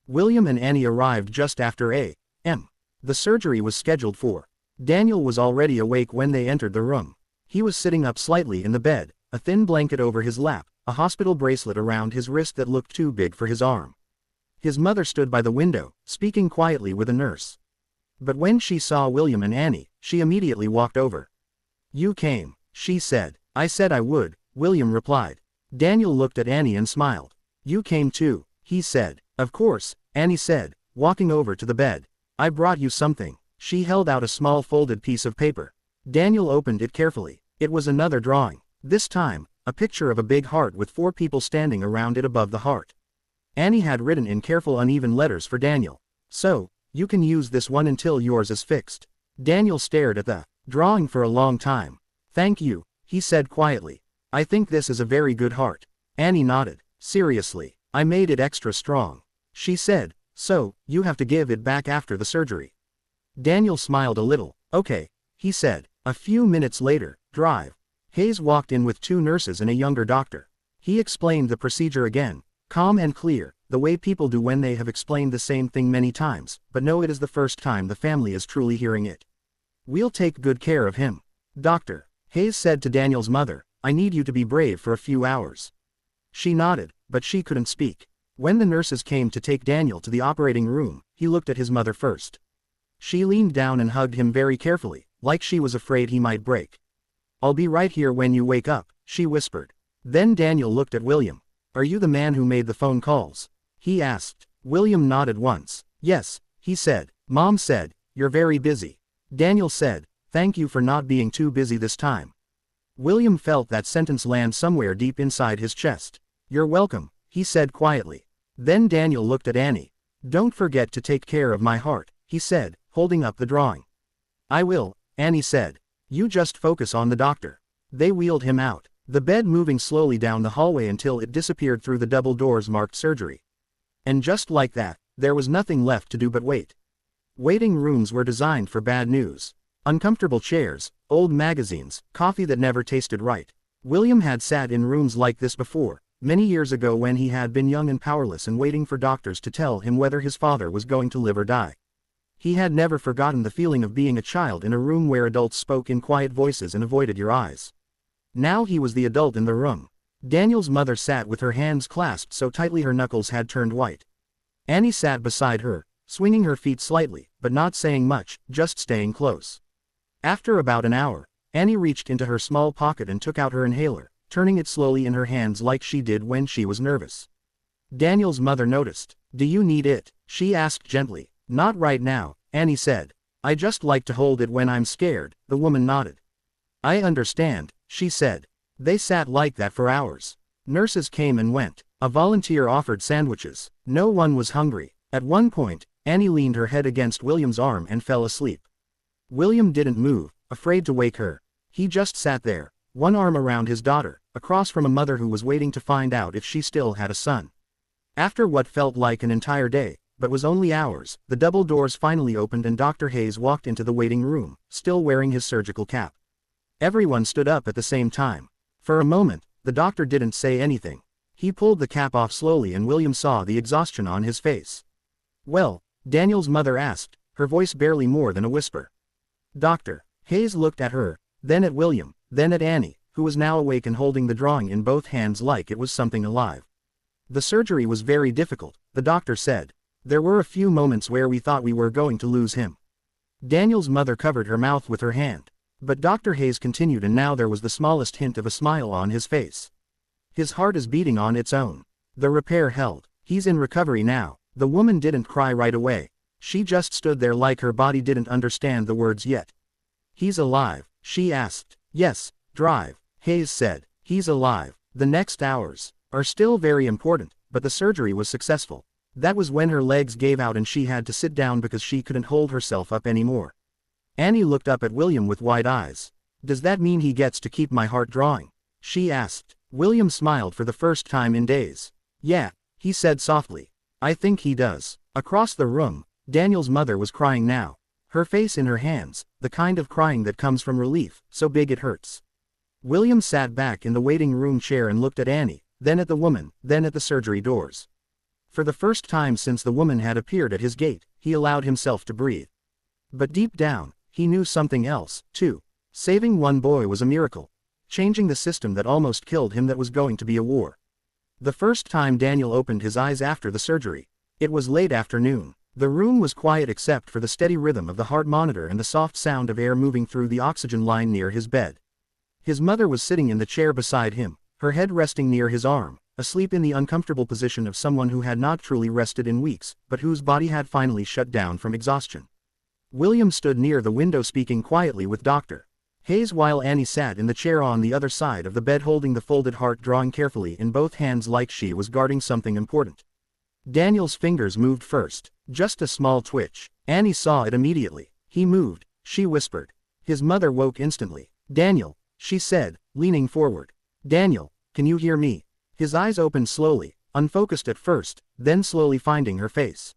William and Annie arrived just after a.m. The surgery was scheduled for. Daniel was already awake when they entered the room. He was sitting up slightly in the bed, a thin blanket over his lap, a hospital bracelet around his wrist that looked too big for his arm. His mother stood by the window, speaking quietly with a nurse. But when she saw William and Annie, she immediately walked over. "You came," she said. "I said I would," William replied. Daniel looked at Annie and smiled. "You came too," he said. "Of course," Annie said, walking over to the bed. "I brought you something." She held out a small folded piece of paper. Daniel opened it carefully. It was another drawing. This time, a picture of a big heart with 4 people standing around it above the heart. Annie had written in careful uneven letters for Daniel. "So, you can use this one until yours is fixed." Daniel stared at the drawing for a long time. "Thank you," he said quietly. "I think this is a very good heart." Annie nodded. "Seriously, I made it extra strong," she said. "So, you have to give it back after the surgery." Daniel smiled a little. "Okay," he said. A few minutes later, drive. Hayes walked in with 2 nurses and a younger doctor. He explained the procedure again, calm and clear, the way people do when they have explained the same thing many times, but know it is the first time the family is truly hearing it. "We'll take good care of him. Doctor," Hayes said to Daniel's mother, "I need you to be brave for a few hours." She nodded, but she couldn't speak. When the nurses came to take Daniel to the operating room, he looked at his mother first. She leaned down and hugged him very carefully, like she was afraid he might break. "I'll be right here when you wake up," she whispered. Then Daniel looked at William. "Are you the man who made the phone calls?" he asked. William nodded once. "Yes," he said. "Mom said, you're very busy." Daniel said, "Thank you for not being too busy this time." William felt that sentence land somewhere deep inside his chest. "You're welcome," he said quietly. Then Daniel looked at Annie. "Don't forget to take care of my heart," he said, holding up the drawing. "I will," Annie said. "You just focus on the doctor." They wheeled him out, the bed moving slowly down the hallway until it disappeared through the double doors marked surgery. And just like that, there was nothing left to do but wait. Waiting rooms were designed for bad news. Uncomfortable chairs, old magazines, coffee that never tasted right. William had sat in rooms like this before, many years ago when he had been young and powerless and waiting for doctors to tell him whether his father was going to live or die. He had never forgotten the feeling of being a child in a room where adults spoke in quiet voices and avoided your eyes. Now he was the adult in the room. Daniel's mother sat with her hands clasped so tightly her knuckles had turned white. Annie sat beside her, swinging her feet slightly, but not saying much, just staying close. After about an hour, Annie reached into her small pocket and took out her inhaler, turning it slowly in her hands like she did when she was nervous. Daniel's mother noticed. "Do you need it?" she asked gently. "Not right now," Annie said. "I just like to hold it when I'm scared," the woman nodded. "I understand," she said. They sat like that for hours. Nurses came and went. A volunteer offered sandwiches. No one was hungry. At one point, Annie leaned her head against William's arm and fell asleep. William didn't move, afraid to wake her. He just sat there, one arm around his daughter, across from a mother who was waiting to find out if she still had a son. After what felt like an entire day, but was only hours, the double doors finally opened and Dr. Hayes walked into the waiting room, still wearing his surgical cap. Everyone stood up at the same time. For a moment, the doctor didn't say anything. He pulled the cap off slowly and William saw the exhaustion on his face. "Well?" Daniel's mother asked, her voice barely more than a whisper. "Doctor." Hayes looked at her, then at William, then at Annie, who was now awake and holding the drawing in both hands like it was something alive. "The surgery was very difficult," the doctor said. "There were a few moments where we thought we were going to lose him." Daniel's mother covered her mouth with her hand. But Dr. Hayes continued and now there was the smallest hint of a smile on his face. "His heart is beating on its own. The repair held. He's in recovery now." The woman didn't cry right away. She just stood there like her body didn't understand the words yet. "He's alive?" she asked. "Yes, drive," Hayes said. "He's alive. The next hours are still very important, but the surgery was successful." That was when her legs gave out and she had to sit down because she couldn't hold herself up anymore. Annie looked up at William with wide eyes. Does that mean he gets to keep my heart drawing? She asked. William smiled for the first time in days. Yeah, he said softly. I think he does. Across the room, Daniel's mother was crying now. Her face in her hands, the kind of crying that comes from relief, so big it hurts. William sat back in the waiting room chair and looked at Annie, then at the woman, then at the surgery doors. For the first time since the woman had appeared at his gate, he allowed himself to breathe. But deep down, he knew something else, too. Saving one boy was a miracle. Changing the system that almost killed him that was going to be a war. The first time Daniel opened his eyes after the surgery. It was late afternoon. The room was quiet except for the steady rhythm of the heart monitor and the soft sound of air moving through the oxygen line near his bed. His mother was sitting in the chair beside him, her head resting near his arm, asleep in the uncomfortable position of someone who had not truly rested in weeks, but whose body had finally shut down from exhaustion. William stood near the window speaking quietly with Dr. Hayes while Annie sat in the chair on the other side of the bed holding the folded heart drawing carefully in both hands like she was guarding something important. Daniel's fingers moved first, just a small twitch. Annie saw it immediately. He moved, she whispered. His mother woke instantly. Daniel, she said, leaning forward. Daniel, can you hear me? His eyes opened slowly, unfocused at first, then slowly finding her face.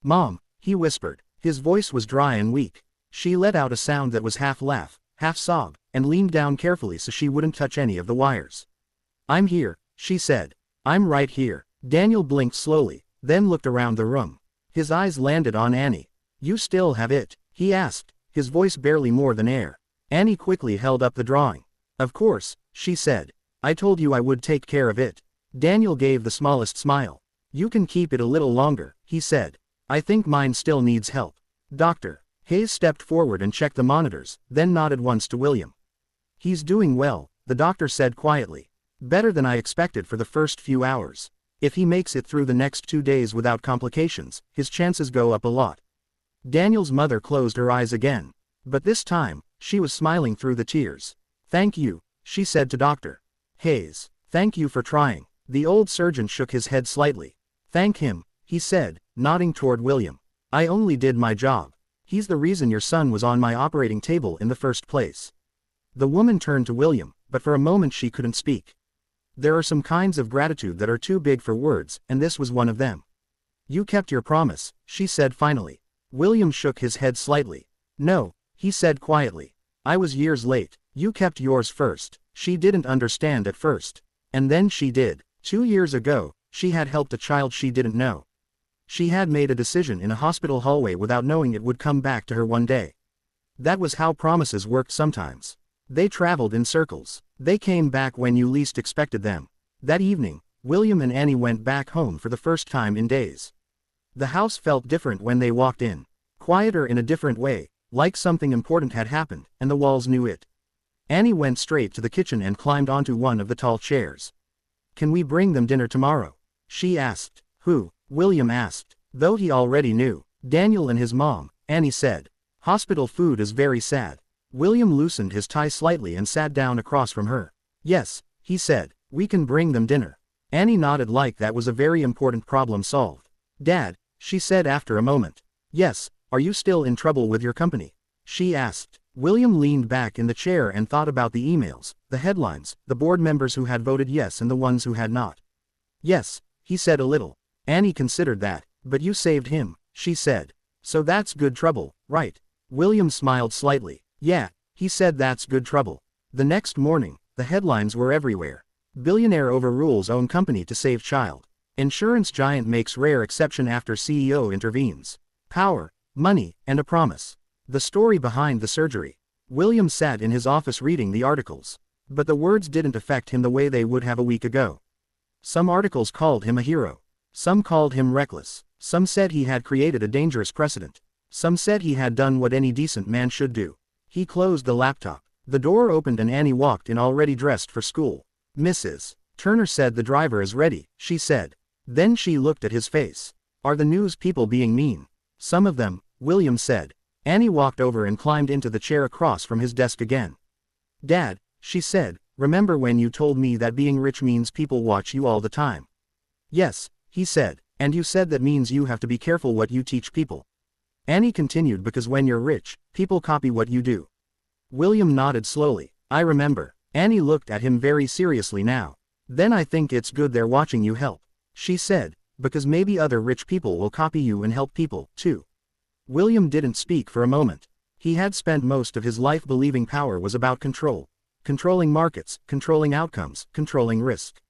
Mom, he whispered. His voice was dry and weak. She let out a sound that was half laugh, half sob, and leaned down carefully so she wouldn't touch any of the wires. I'm here, she said. I'm right here. Daniel blinked slowly, then looked around the room. His eyes landed on Annie. You still have it? He asked, his voice barely more than air. Annie quickly held up the drawing. Of course, she said. I told you I would take care of it. Daniel gave the smallest smile. You can keep it a little longer, he said. I think mine still needs help. Dr. Hayes stepped forward and checked the monitors, then nodded once to William. He's doing well, the doctor said quietly. Better than I expected for the first few hours. If he makes it through the next 2 days without complications, his chances go up a lot. Daniel's mother closed her eyes again. But this time, she was smiling through the tears. Thank you, she said to Dr. Hayes. Thank you for trying. The old surgeon shook his head slightly. Thank him, he said, nodding toward William. I only did my job. He's the reason your son was on my operating table in the first place. The woman turned to William, but for a moment she couldn't speak. There are some kinds of gratitude that are too big for words, and this was one of them. You kept your promise, she said finally. William shook his head slightly. No, he said quietly. I was years late. You kept yours first. She didn't understand at first. And then she did. 2 years ago, she had helped a child she didn't know. She had made a decision in a hospital hallway without knowing it would come back to her one day. That was how promises worked sometimes. They traveled in circles. They came back when you least expected them. That evening, William and Annie went back home for the first time in days. The house felt different when they walked in. Quieter in a different way, like something important had happened, and the walls knew it. Annie went straight to the kitchen and climbed onto one of the tall chairs. Can we bring them dinner tomorrow? She asked. Who? William asked. Though he already knew. Daniel and his mom, Annie said. Hospital food is very sad. William loosened his tie slightly and sat down across from her. Yes, he said. We can bring them dinner. Annie nodded like that was a very important problem solved. Dad, she said after a moment. Yes, are you still in trouble with your company? She asked. William leaned back in the chair and thought about the emails, the headlines, the board members who had voted yes and the ones who had not. Yes, he said a little. Annie considered that, but you saved him, she said. So that's good trouble, right? William smiled slightly. Yeah, he said that's good trouble. The next morning, the headlines were everywhere. Billionaire overrules own company to save child. Insurance giant makes rare exception after CEO intervenes. Power, money, and a promise. The story behind the surgery. William sat in his office reading the articles. But the words didn't affect him the way they would have a week ago. Some articles called him a hero. Some called him reckless. Some said he had created a dangerous precedent. Some said he had done what any decent man should do. He closed the laptop. The door opened and Annie walked in already dressed for school. Mrs. Turner said the driver is ready, she said. Then she looked at his face. Are the news people being mean? Some of them, William said. Annie walked over and climbed into the chair across from his desk again. Dad, she said, remember when you told me that being rich means people watch you all the time? Yes, he said, and you said that means you have to be careful what you teach people. Annie continued because when you're rich, people copy what you do. William nodded slowly. I remember. Annie looked at him very seriously now. Then I think it's good they're watching you help, she said, because maybe other rich people will copy you and help people, too. William didn't speak for a moment. He had spent most of his life believing power was about control. Controlling markets, controlling outcomes, controlling risk.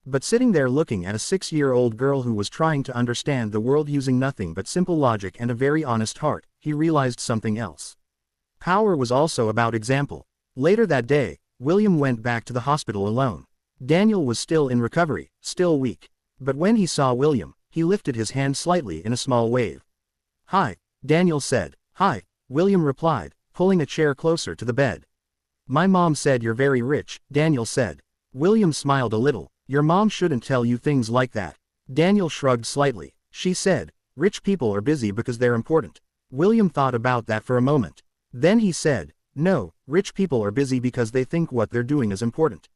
But sitting there looking at a 6-year-old girl who was trying to understand the world using nothing but simple logic and a very honest heart, he realized something else. Power was also about example. Later that day, William went back to the hospital alone. Daniel was still in recovery, still weak. But when he saw William, he lifted his hand slightly in a small wave. Hi, Daniel said. Hi, William replied, pulling a chair closer to the bed. My mom said you're very rich, Daniel said. William smiled a little. Your mom shouldn't tell you things like that. Daniel shrugged slightly. She said, rich people are busy because they're important. William thought about that for a moment. Then he said, no, rich people are busy because they think what they're doing is important.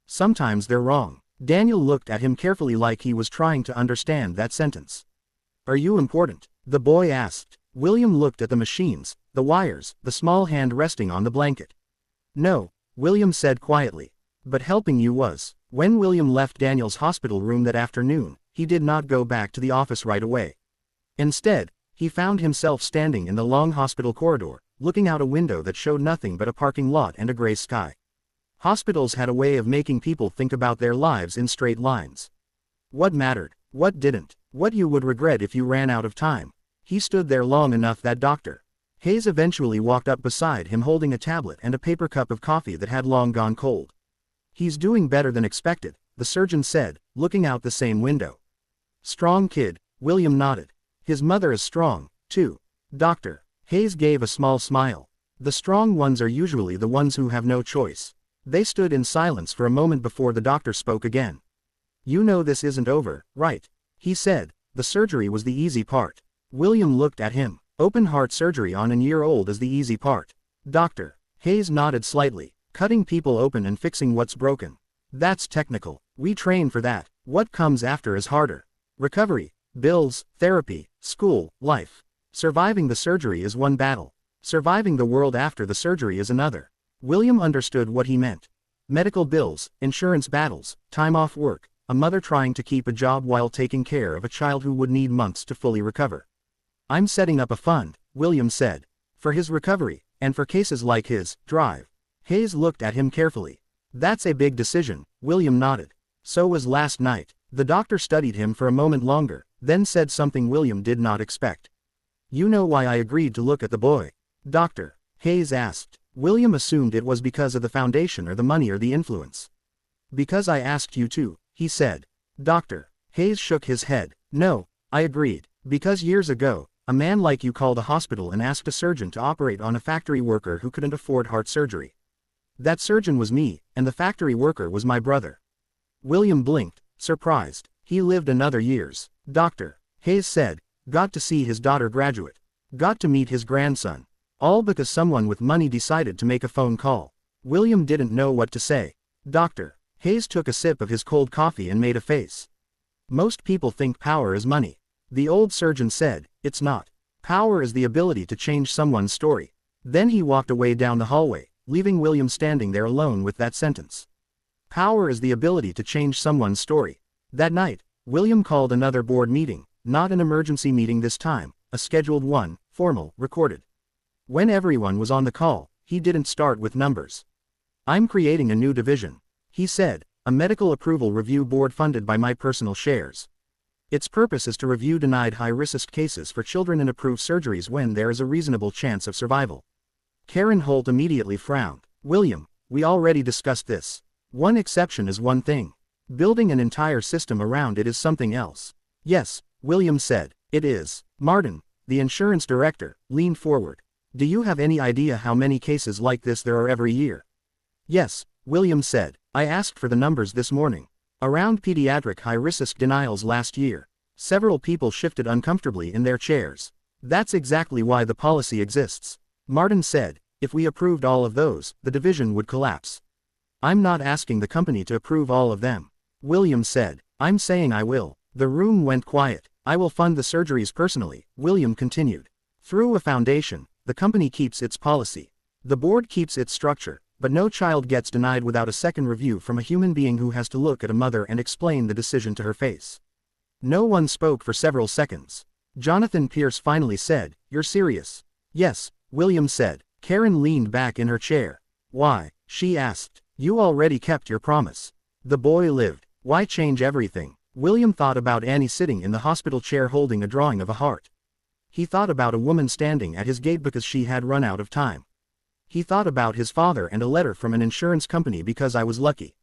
Sometimes they're wrong. Daniel looked at him carefully like he was trying to understand that sentence. Are you important? The boy asked. William looked at the machines, the wires, the small hand resting on the blanket. No, William said quietly. But helping you was. When William left Daniel's hospital room that afternoon, he did not go back to the office right away. Instead, he found himself standing in the long hospital corridor, looking out a window that showed nothing but a parking lot and a gray sky. Hospitals had a way of making people think about their lives in straight lines. What mattered, what didn't, what you would regret if you ran out of time. He stood there long enough that Dr. Hayes eventually walked up beside him holding a tablet and a paper cup of coffee that had long gone cold. He's doing better than expected, the surgeon said, looking out the same window. Strong kid, William nodded. His mother is strong, too. Dr. Hayes gave a small smile. The strong ones are usually the ones who have no choice. They stood in silence for a moment before the doctor spoke again. You know this isn't over, right? He said. The surgery was the easy part. William looked at him. Open heart surgery on an year old is the easy part. Dr. Hayes nodded slightly. Cutting people open and fixing what's broken. That's technical. We train for that. What comes after is harder. Recovery, bills, therapy, school, life. Surviving the surgery is one battle. Surviving the world after the surgery is another. William understood what he meant. Medical bills, insurance battles, time off work, a mother trying to keep a job while taking care of a child who would need months to fully recover. I'm setting up a fund, William said. For his recovery, and for cases like his, drive. Hayes looked at him carefully. That's a big decision, William nodded. So was last night. The doctor studied him for a moment longer, then said something William did not expect. You know why I agreed to look at the boy? Dr. Hayes asked. William assumed it was because of the foundation or the money or the influence. Because I asked you to, he said. Dr. Hayes shook his head. No, I agreed. Because years ago, a man like you called a hospital and asked a surgeon to operate on a factory worker who couldn't afford heart surgery. That surgeon was me, and the factory worker was my brother. William blinked, surprised. He lived another years. Dr. Hayes said, got to see his daughter graduate. Got to meet his grandson. All because someone with money decided to make a phone call. William didn't know what to say. Dr. Hayes took a sip of his cold coffee and made a face. Most people think power is money. The old surgeon said, it's not. Power is the ability to change someone's story. Then he walked away down the hallway, leaving William standing there alone with that sentence. Power is the ability to change someone's story. That night, William called another board meeting, not an emergency meeting this time, a scheduled one, formal, recorded. When everyone was on the call, he didn't start with numbers. I'm creating a new division, he said, a medical approval review board funded by my personal shares. Its purpose is to review denied high-risk cases for children and approve surgeries when there is a reasonable chance of survival. Karen Holt immediately frowned. William, we already discussed this. One exception is one thing. Building an entire system around it is something else. Yes, William said, it is. Martin, the insurance director, leaned forward. Do you have any idea how many cases like this there are every year? Yes, William said. I asked for the numbers this morning. Around pediatric high-risk denials last year, several people shifted uncomfortably in their chairs. That's exactly why the policy exists. Martin said, if we approved all of those, the division would collapse. I'm not asking the company to approve all of them. William said, I'm saying I will. The room went quiet. I will fund the surgeries personally, William continued. Through a foundation, the company keeps its policy. The board keeps its structure, but no child gets denied without a second review from a human being who has to look at a mother and explain the decision to her face. No one spoke for several seconds. Jonathan Pierce finally said, "You're serious?" "Yes," William said. Karen leaned back in her chair. "Why?" she asked. "You already kept your promise. The boy lived. Why change everything?" William thought about Annie sitting in the hospital chair holding a drawing of a heart. He thought about a woman standing at his gate because she had run out of time. He thought about his father and a letter from an insurance company because I was lucky.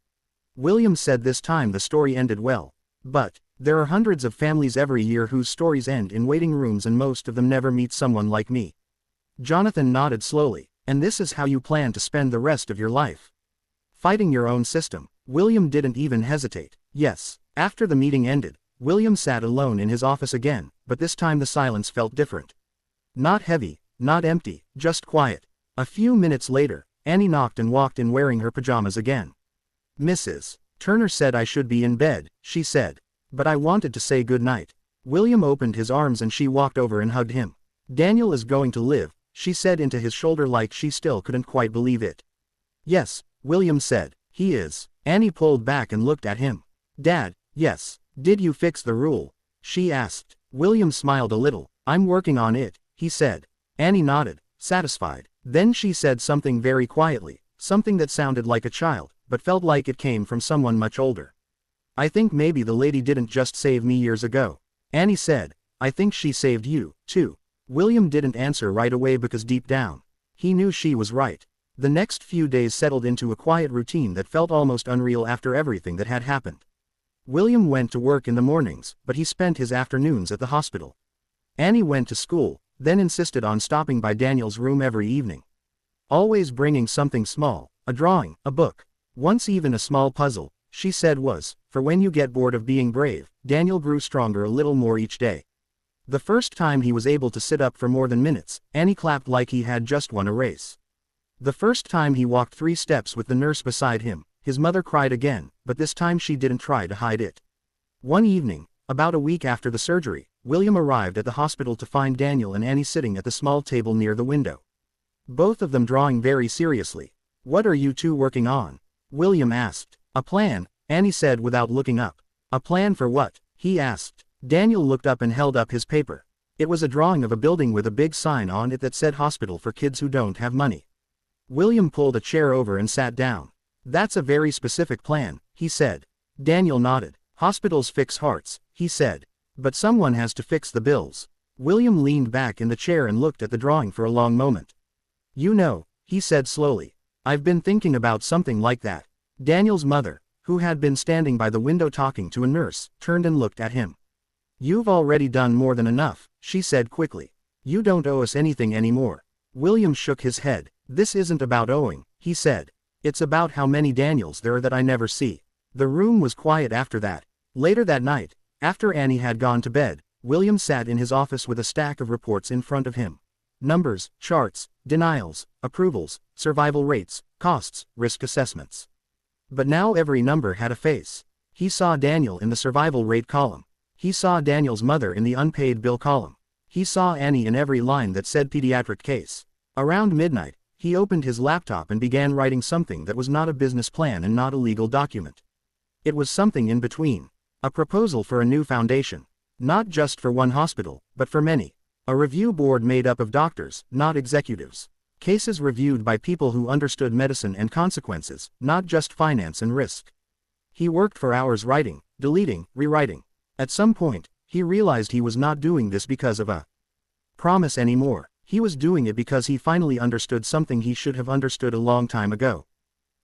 William said this time the story ended well. But there are hundreds of families every year whose stories end in waiting rooms and most of them never meet someone like me. Jonathan nodded slowly. "And this is how you plan to spend the rest of your life? Fighting your own system?" William didn't even hesitate. "Yes." After the meeting ended, William sat alone in his office again, but this time the silence felt different. Not heavy, not empty, just quiet. A few minutes later, Annie knocked and walked in wearing her pajamas again. "Mrs. Turner said I should be in bed," she said. "But I wanted to say good night." William opened his arms and she walked over and hugged him. "Daniel is going to live," she said into his shoulder like she still couldn't quite believe it. "Yes," William said, "he is." Annie pulled back and looked at him. "Dad, yes. Did you fix the rule?" she asked. William smiled a little. "I'm working on it," he said. Annie nodded, satisfied. Then she said something very quietly, something that sounded like a child, but felt like it came from someone much older. "I think maybe the lady didn't just save me years ago." Annie said, "I think she saved you, too." William didn't answer right away because deep down, he knew she was right. The next few days settled into a quiet routine that felt almost unreal after everything that had happened. William went to work in the mornings, but he spent his afternoons at the hospital. Annie went to school, then insisted on stopping by Daniel's room every evening. Always bringing something small, a drawing, a book, once even a small puzzle, she said was, for when you get bored of being brave. Daniel grew stronger a little more each day. The first time he was able to sit up for more than minutes, Annie clapped like he had just won a race. The first time he walked 3 steps with the nurse beside him, his mother cried again, but this time she didn't try to hide it. One evening, about a week after the surgery, William arrived at the hospital to find Daniel and Annie sitting at the small table near the window. Both of them drawing very seriously. "What are you two working on?" William asked. "A plan," Annie said without looking up. "A plan for what?" he asked. Daniel looked up and held up his paper. It was a drawing of a building with a big sign on it that said Hospital for Kids Who Don't Have Money. William pulled a chair over and sat down. "That's a very specific plan," he said. Daniel nodded. "Hospitals fix hearts," he said. "But someone has to fix the bills." William leaned back in the chair and looked at the drawing for a long moment. "You know," he said slowly, "I've been thinking about something like that." Daniel's mother, who had been standing by the window talking to a nurse, turned and looked at him. "You've already done more than enough," she said quickly. "You don't owe us anything anymore." William shook his head. "This isn't about owing," he said. "It's about how many Daniels there are that I never see." The room was quiet after that. Later that night, after Annie had gone to bed, William sat in his office with a stack of reports in front of him. Numbers, charts, denials, approvals, survival rates, costs, risk assessments. But now every number had a face. He saw Daniel in the survival rate column. He saw Daniel's mother in the unpaid bill column. He saw Annie in every line that said pediatric case. Around midnight, he opened his laptop and began writing something that was not a business plan and not a legal document. It was something in between. A proposal for a new foundation. Not just for one hospital, but for many. A review board made up of doctors, not executives. Cases reviewed by people who understood medicine and consequences, not just finance and risk. He worked for hours writing, deleting, rewriting. At some point, he realized he was not doing this because of a promise anymore. He was doing it because he finally understood something he should have understood a long time ago.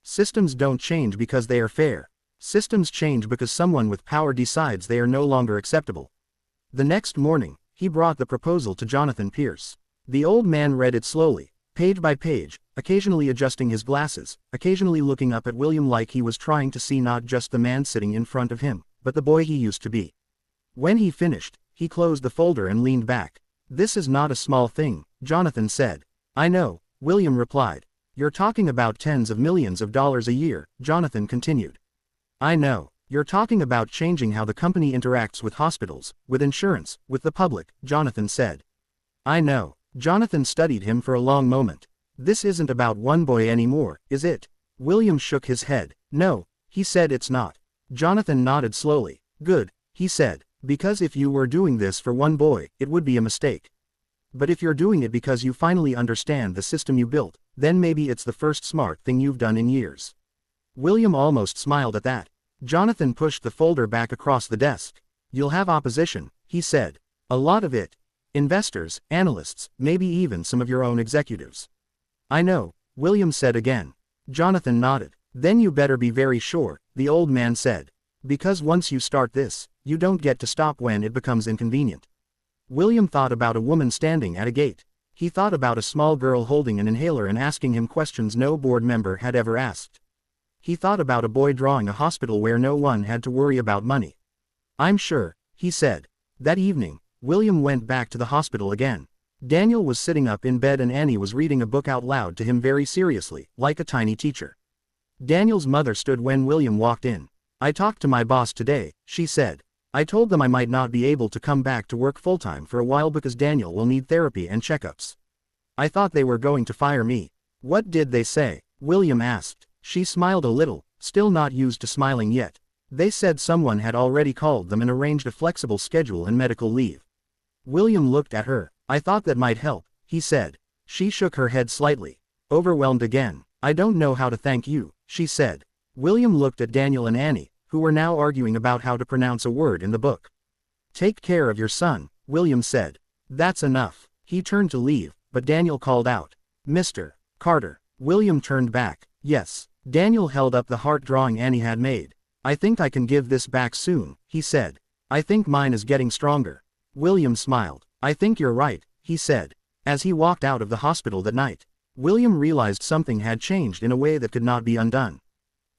Systems don't change because they are fair. Systems change because someone with power decides they are no longer acceptable. The next morning, he brought the proposal to Jonathan Pierce. The old man read it slowly, page by page, occasionally adjusting his glasses, occasionally looking up at William like he was trying to see not just the man sitting in front of him, but the boy he used to be. When he finished, he closed the folder and leaned back. "This is not a small thing," Jonathan said. "I know," William replied. "You're talking about tens of millions of dollars a year," Jonathan continued. "I know. You're talking about changing how the company interacts with hospitals, with insurance, with the public," Jonathan said. "I know." Jonathan studied him for a long moment. This isn't about one boy anymore, is it? William shook his head. No, he said, it's not. Jonathan nodded slowly. Good, he said, because if you were doing this for one boy, it would be a mistake. But if you're doing it because you finally understand the system you built, then maybe it's the first smart thing you've done in years. William almost smiled at that. Jonathan pushed the folder back across the desk. You'll have opposition, he said. A lot of it. Investors, analysts, maybe even some of your own executives. I know, William said again. Jonathan nodded. Then you better be very sure, the old man said. Because once you start this, you don't get to stop when it becomes inconvenient. William thought about a woman standing at a gate. He thought about a small girl holding an inhaler and asking him questions no board member had ever asked. He thought about a boy drawing a hospital where no one had to worry about money. I'm sure, he said. That evening, William went back to the hospital again. Daniel was sitting up in bed and Annie was reading a book out loud to him very seriously, like a tiny teacher. Daniel's mother stood when William walked in. I talked to my boss today, she said. I told them I might not be able to come back to work full-time for a while because Daniel will need therapy and checkups. I thought they were going to fire me. What did they say? William asked. She smiled a little, still not used to smiling yet. They said someone had already called them and arranged a flexible schedule and medical leave. William looked at her. I thought that might help, he said. She shook her head slightly. Overwhelmed again. I don't know how to thank you, she said. William looked at Daniel and Annie, who were now arguing about how to pronounce a word in the book. Take care of your son, William said. That's enough. He turned to leave, but Daniel called out. Mr. Carter. William turned back. Yes. Daniel held up the heart drawing Annie had made. I think I can give this back soon, he said. I think mine is getting stronger. William smiled. I think you're right, he said. As he walked out of the hospital that night, William realized something had changed in a way that could not be undone.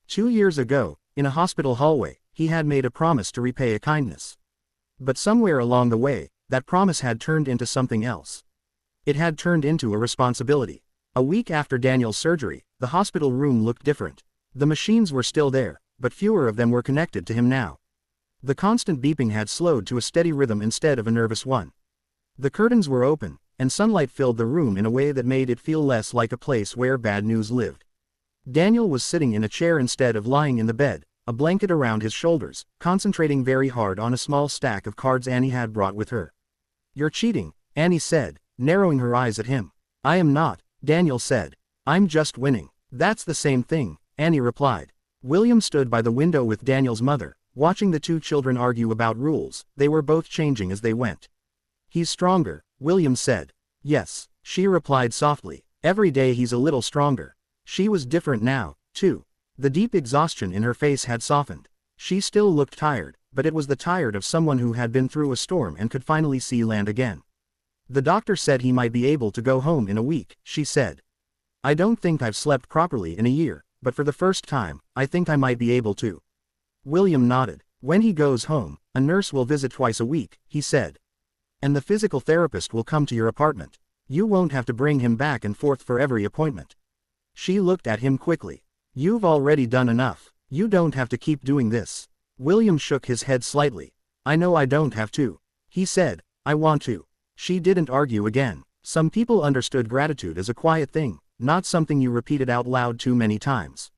2 years ago, in a hospital hallway, he had made a promise to repay a kindness. But somewhere along the way, that promise had turned into something else. It had turned into a responsibility. A week after Daniel's surgery, the hospital room looked different. The machines were still there, but fewer of them were connected to him now. The constant beeping had slowed to a steady rhythm instead of a nervous one. The curtains were open, and sunlight filled the room in a way that made it feel less like a place where bad news lived. Daniel was sitting in a chair instead of lying in the bed, a blanket around his shoulders, concentrating very hard on a small stack of cards Annie had brought with her. You're cheating, Annie said, narrowing her eyes at him. I am not, Daniel said. I'm just winning. That's the same thing, Annie replied. William stood by the window with Daniel's mother, watching the two children argue about rules. They were both changing as they went. He's stronger, William said. Yes, she replied softly. Every day he's a little stronger. She was different now, too. The deep exhaustion in her face had softened. She still looked tired, but it was the tired of someone who had been through a storm and could finally see land again. The doctor said he might be able to go home in a week, she said. I don't think I've slept properly in a year, but for the first time, I think I might be able to. William nodded. When he goes home, a nurse will visit twice a week, he said. And the physical therapist will come to your apartment. You won't have to bring him back and forth for every appointment. She looked at him quickly. You've already done enough. You don't have to keep doing this. William shook his head slightly. I know I don't have to. He said, I want to. She didn't argue again. Some people understood gratitude as a quiet thing, not something you repeated out loud too many times.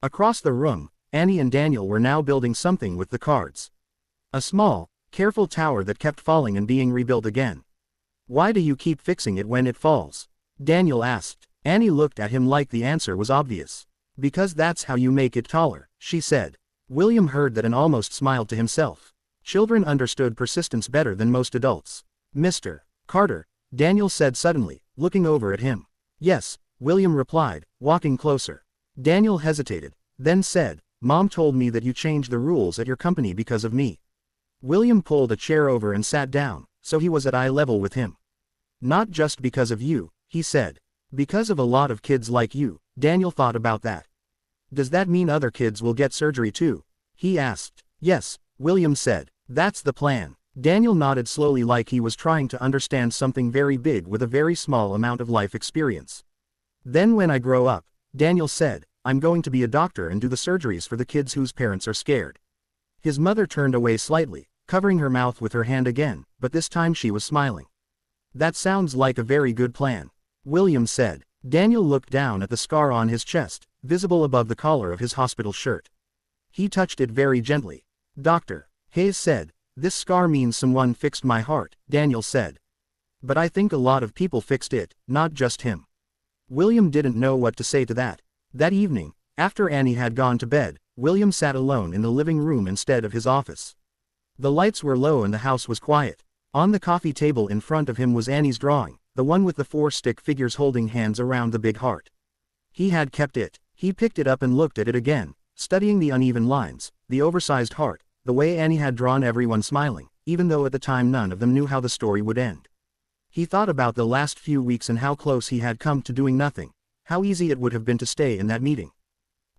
Across the room, Annie and Daniel were now building something with the cards. A small, careful tower that kept falling and being rebuilt again. Why do you keep fixing it when it falls? Daniel asked. Annie looked at him like the answer was obvious. Because that's how you make it taller, she said. William heard that and almost smiled to himself. Children understood persistence better than most adults. Mr. Carter, Daniel said suddenly, looking over at him. Yes, William replied, walking closer. Daniel hesitated, then said, Mom told me that you changed the rules at your company because of me. William pulled a chair over and sat down, so he was at eye level with him. Not just because of you, he said. Because of a lot of kids like you. Daniel thought about that. Does that mean other kids will get surgery too? He asked. Yes, William said. That's the plan. Daniel nodded slowly like he was trying to understand something very big with a very small amount of life experience. Then when I grow up, Daniel said, I'm going to be a doctor and do the surgeries for the kids whose parents are scared. His mother turned away slightly, covering her mouth with her hand again, but this time she was smiling. That sounds like a very good plan. William said. Daniel looked down at the scar on his chest, visible above the collar of his hospital shirt. He touched it very gently. "Doctor," Hayes said, "this scar means someone fixed my heart," Daniel said. "But I think a lot of people fixed it, not just him." William didn't know what to say to that. That evening, after Annie had gone to bed, William sat alone in the living room instead of his office. The lights were low and the house was quiet. On the coffee table in front of him was Annie's drawing, the one with the 4 stick figures holding hands around the big heart. He had kept it. He picked it up and looked at it again, studying the uneven lines, the oversized heart, the way Annie had drawn everyone smiling, even though at the time none of them knew how the story would end. He thought about the last few weeks and how close he had come to doing nothing, how easy it would have been to stay in that meeting.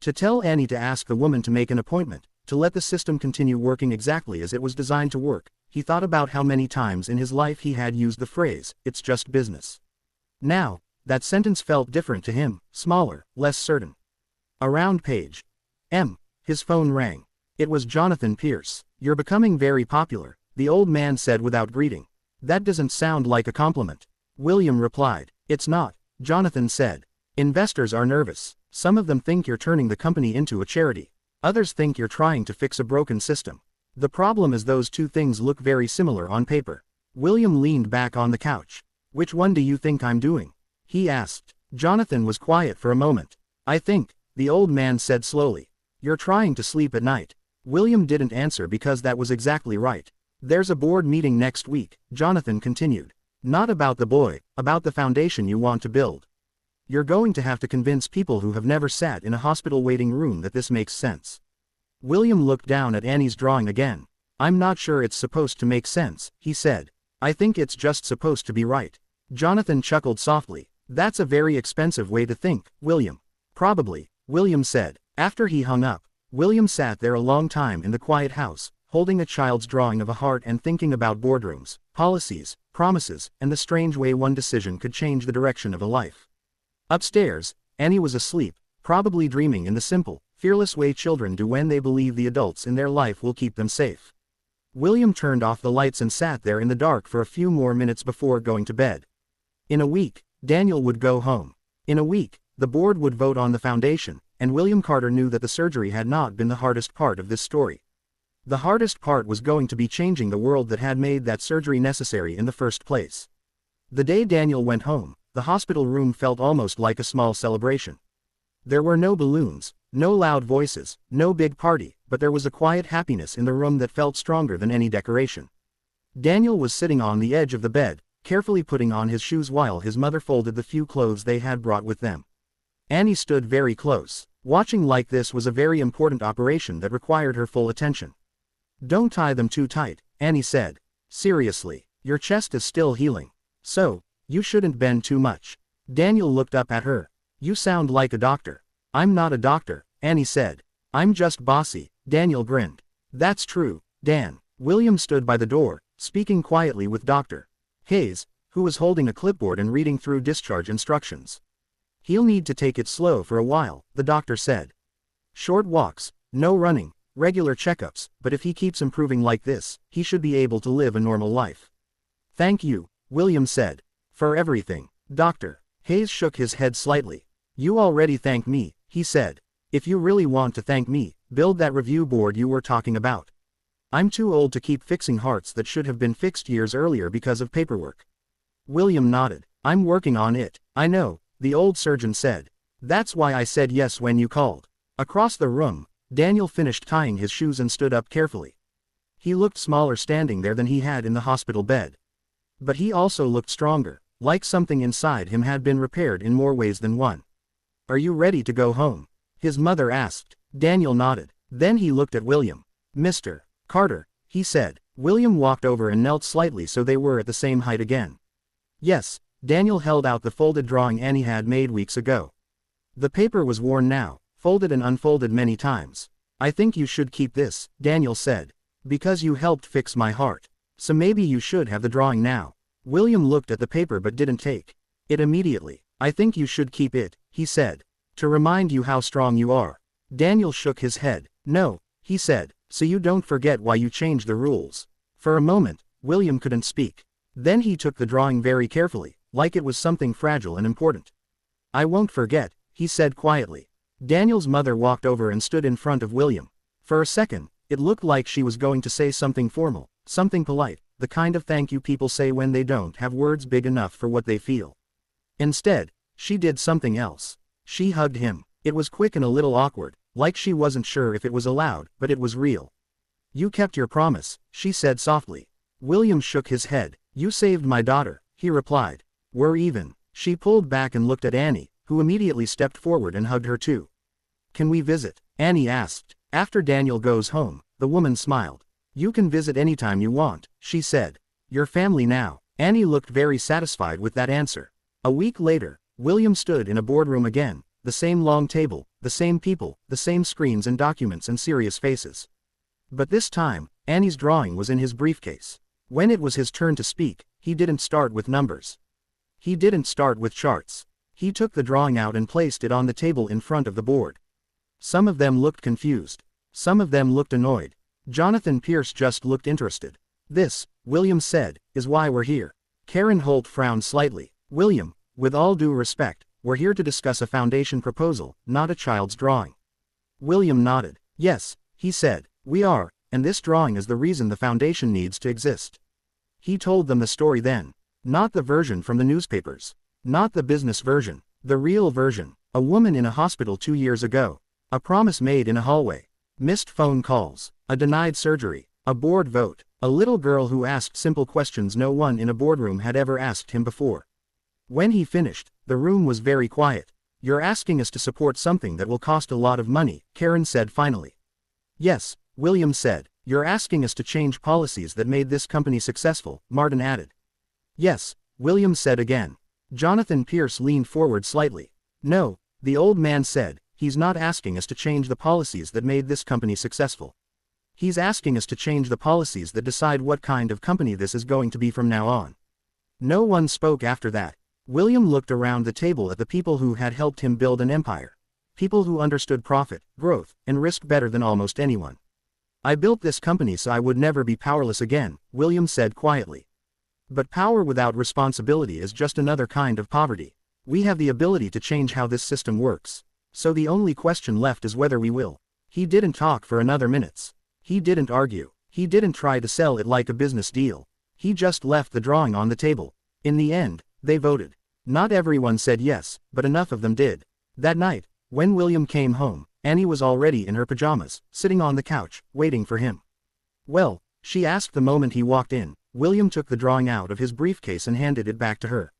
To tell Annie to ask the woman to make an appointment, to let the system continue working exactly as it was designed to work. He thought about how many times in his life he had used the phrase, "It's just business." Now, that sentence felt different to him, smaller, less certain. Around page M. His phone rang. It was Jonathan Pierce. "You're becoming very popular," the old man said without greeting. "That doesn't sound like a compliment." William replied. "It's not," Jonathan said. "Investors are nervous. Some of them think you're turning the company into a charity. Others think you're trying to fix a broken system. The problem is those two things look very similar on paper." William leaned back on the couch. "Which one do you think I'm doing?" he asked. Jonathan was quiet for a moment. "I think," the old man said slowly, "you're trying to sleep at night." William didn't answer because that was exactly right. "There's a board meeting next week," Jonathan continued. "Not about the boy, about the foundation you want to build. You're going to have to convince people who have never sat in a hospital waiting room that this makes sense." William looked down at Annie's drawing again. "I'm not sure it's supposed to make sense," he said. "I think it's just supposed to be right." Jonathan chuckled softly. "That's a very expensive way to think, William." "Probably," William said. After he hung up, William sat there a long time in the quiet house, holding a child's drawing of a heart and thinking about boardrooms, policies, promises, and the strange way one decision could change the direction of a life. Upstairs, Annie was asleep, probably dreaming in the simple, fearless way children do when they believe the adults in their life will keep them safe. William turned off the lights and sat there in the dark for a few more minutes before going to bed. In a week, Daniel would go home. In a week, the board would vote on the foundation, and William Carter knew that the surgery had not been the hardest part of this story. The hardest part was going to be changing the world that had made that surgery necessary in the first place. The day Daniel went home, the hospital room felt almost like a small celebration. There were no balloons, no loud voices, no big party, but there was a quiet happiness in the room that felt stronger than any decoration. Daniel was sitting on the edge of the bed, carefully putting on his shoes while his mother folded the few clothes they had brought with them. Annie stood very close. Watching like this was a very important operation that required her full attention. "Don't tie them too tight," Annie said. "Seriously, your chest is still healing. So, you shouldn't bend too much." Daniel looked up at her. "You sound like a doctor." "I'm not a doctor," Annie said. "I'm just bossy," Daniel grinned. "That's true, Dan." William stood by the door, speaking quietly with Dr. Hayes, who was holding a clipboard and reading through discharge instructions. "He'll need to take it slow for a while," the doctor said. "Short walks, no running, regular checkups, but if he keeps improving like this, he should be able to live a normal life." "Thank you," William said. "For everything." Dr. Hayes shook his head slightly. "You already thank me," he said. "If you really want to thank me, build that review board you were talking about. I'm too old to keep fixing hearts that should have been fixed years earlier because of paperwork." William nodded. "I'm working on it." "I know," the old surgeon said. "That's why I said yes when you called." Across the room, Daniel finished tying his shoes and stood up carefully. He looked smaller standing there than he had in the hospital bed. But he also looked stronger, like something inside him had been repaired in more ways than one. "Are you ready to go home?" his mother asked. Daniel nodded. Then he looked at William. "Mr. Carter," he said. William walked over and knelt slightly so they were at the same height again. "Yes." Daniel held out the folded drawing Annie had made weeks ago. The paper was worn now, folded and unfolded many times. "I think you should keep this," Daniel said. "Because you helped fix my heart. So maybe you should have the drawing now." William looked at the paper but didn't take it immediately. "I think you should keep it," he said. "To remind you how strong you are." Daniel shook his head. "No," he said, "so you don't forget why you changed the rules." For a moment, William couldn't speak. Then he took the drawing very carefully, like it was something fragile and important. I won't forget, he said quietly. Daniel's mother walked over and stood in front of William. For a second, it looked like she was going to say something formal, something polite, the kind of thank you people say when they don't have words big enough for what they feel. Instead, she did something else. She hugged him. It was quick and a little awkward, like she wasn't sure if it was allowed, but it was real. You kept your promise, she said softly. William shook his head. You saved my daughter, he replied. We're even. She pulled back and looked at Annie, who immediately stepped forward and hugged her too. Can we visit? Annie asked. After Daniel goes home, the woman smiled. You can visit anytime you want, she said. Your family now. Annie looked very satisfied with that answer. A week later, William stood in a boardroom again, the same long table, the same people, the same screens and documents and serious faces. But this time, Annie's drawing was in his briefcase. When it was his turn to speak, he didn't start with numbers. He didn't start with charts. He took the drawing out and placed it on the table in front of the board. Some of them looked confused. Some of them looked annoyed. Jonathan Pierce just looked interested. This, William said, is why we're here. Karen Holt frowned slightly. William, with all due respect, we're here to discuss a foundation proposal, not a child's drawing. William nodded. Yes, he said, we are, and this drawing is the reason the foundation needs to exist. He told them the story then. Not the version from the newspapers. Not the business version. The real version. A woman in a hospital 2 years ago. A promise made in a hallway. Missed phone calls. A denied surgery. A board vote. A little girl who asked simple questions no one in a boardroom had ever asked him before. When he finished, the room was very quiet. You're asking us to support something that will cost a lot of money, Karen said finally. Yes, William said. You're asking us to change policies that made this company successful, Martin added. Yes, William said again. Jonathan Pierce leaned forward slightly. No, the old man said, he's not asking us to change the policies that made this company successful. He's asking us to change the policies that decide what kind of company this is going to be from now on. No one spoke after that. William looked around the table at the people who had helped him build an empire. People who understood profit, growth, and risk better than almost anyone. I built this company so I would never be powerless again, William said quietly. But power without responsibility is just another kind of poverty. We have the ability to change how this system works. So the only question left is whether we will. He didn't talk for another minutes. He didn't argue. He didn't try to sell it like a business deal. He just left the drawing on the table. In the end, they voted. Not everyone said yes, but enough of them did. That night, when William came home, Annie was already in her pajamas, sitting on the couch, waiting for him. Well, she asked the moment he walked in. William took the drawing out of his briefcase and handed it back to her.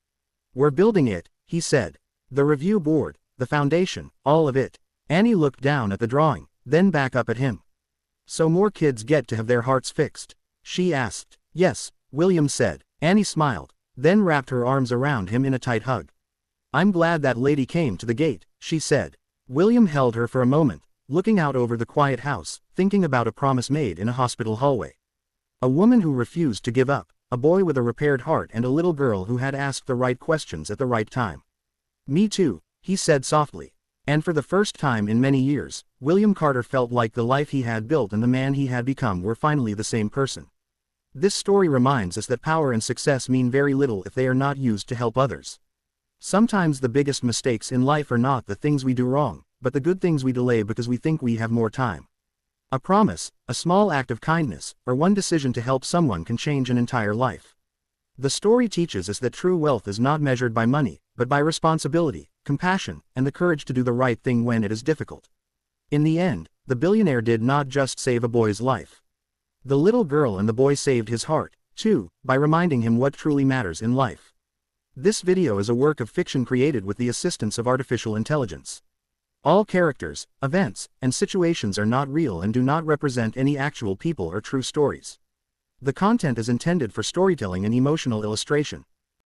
We're building it, he said. The review board, the foundation, all of it. Annie looked down at the drawing, then back up at him. So more kids get to have their hearts fixed? She asked. Yes, William said. Annie smiled, then wrapped her arms around him in a tight hug. I'm glad that lady came to the gate, she said. William held her for a moment, looking out over the quiet house, thinking about a promise made in a hospital hallway. A woman who refused to give up, a boy with a repaired heart and a little girl who had asked the right questions at the right time. Me too, he said softly. And for the first time in many years, William Carter felt like the life he had built and the man he had become were finally the same person. This story reminds us that power and success mean very little if they are not used to help others. Sometimes the biggest mistakes in life are not the things we do wrong, but the good things we delay because we think we have more time. A promise, a small act of kindness, or one decision to help someone can change an entire life. The story teaches us that true wealth is not measured by money, but by responsibility, compassion, and the courage to do the right thing when it is difficult. In the end, the billionaire did not just save a boy's life. The little girl and the boy saved his heart, too, by reminding him what truly matters in life. This video is a work of fiction created with the assistance of artificial intelligence. All characters, events, and situations are not real and do not represent any actual people or true stories. The content is intended for storytelling and emotional illustration.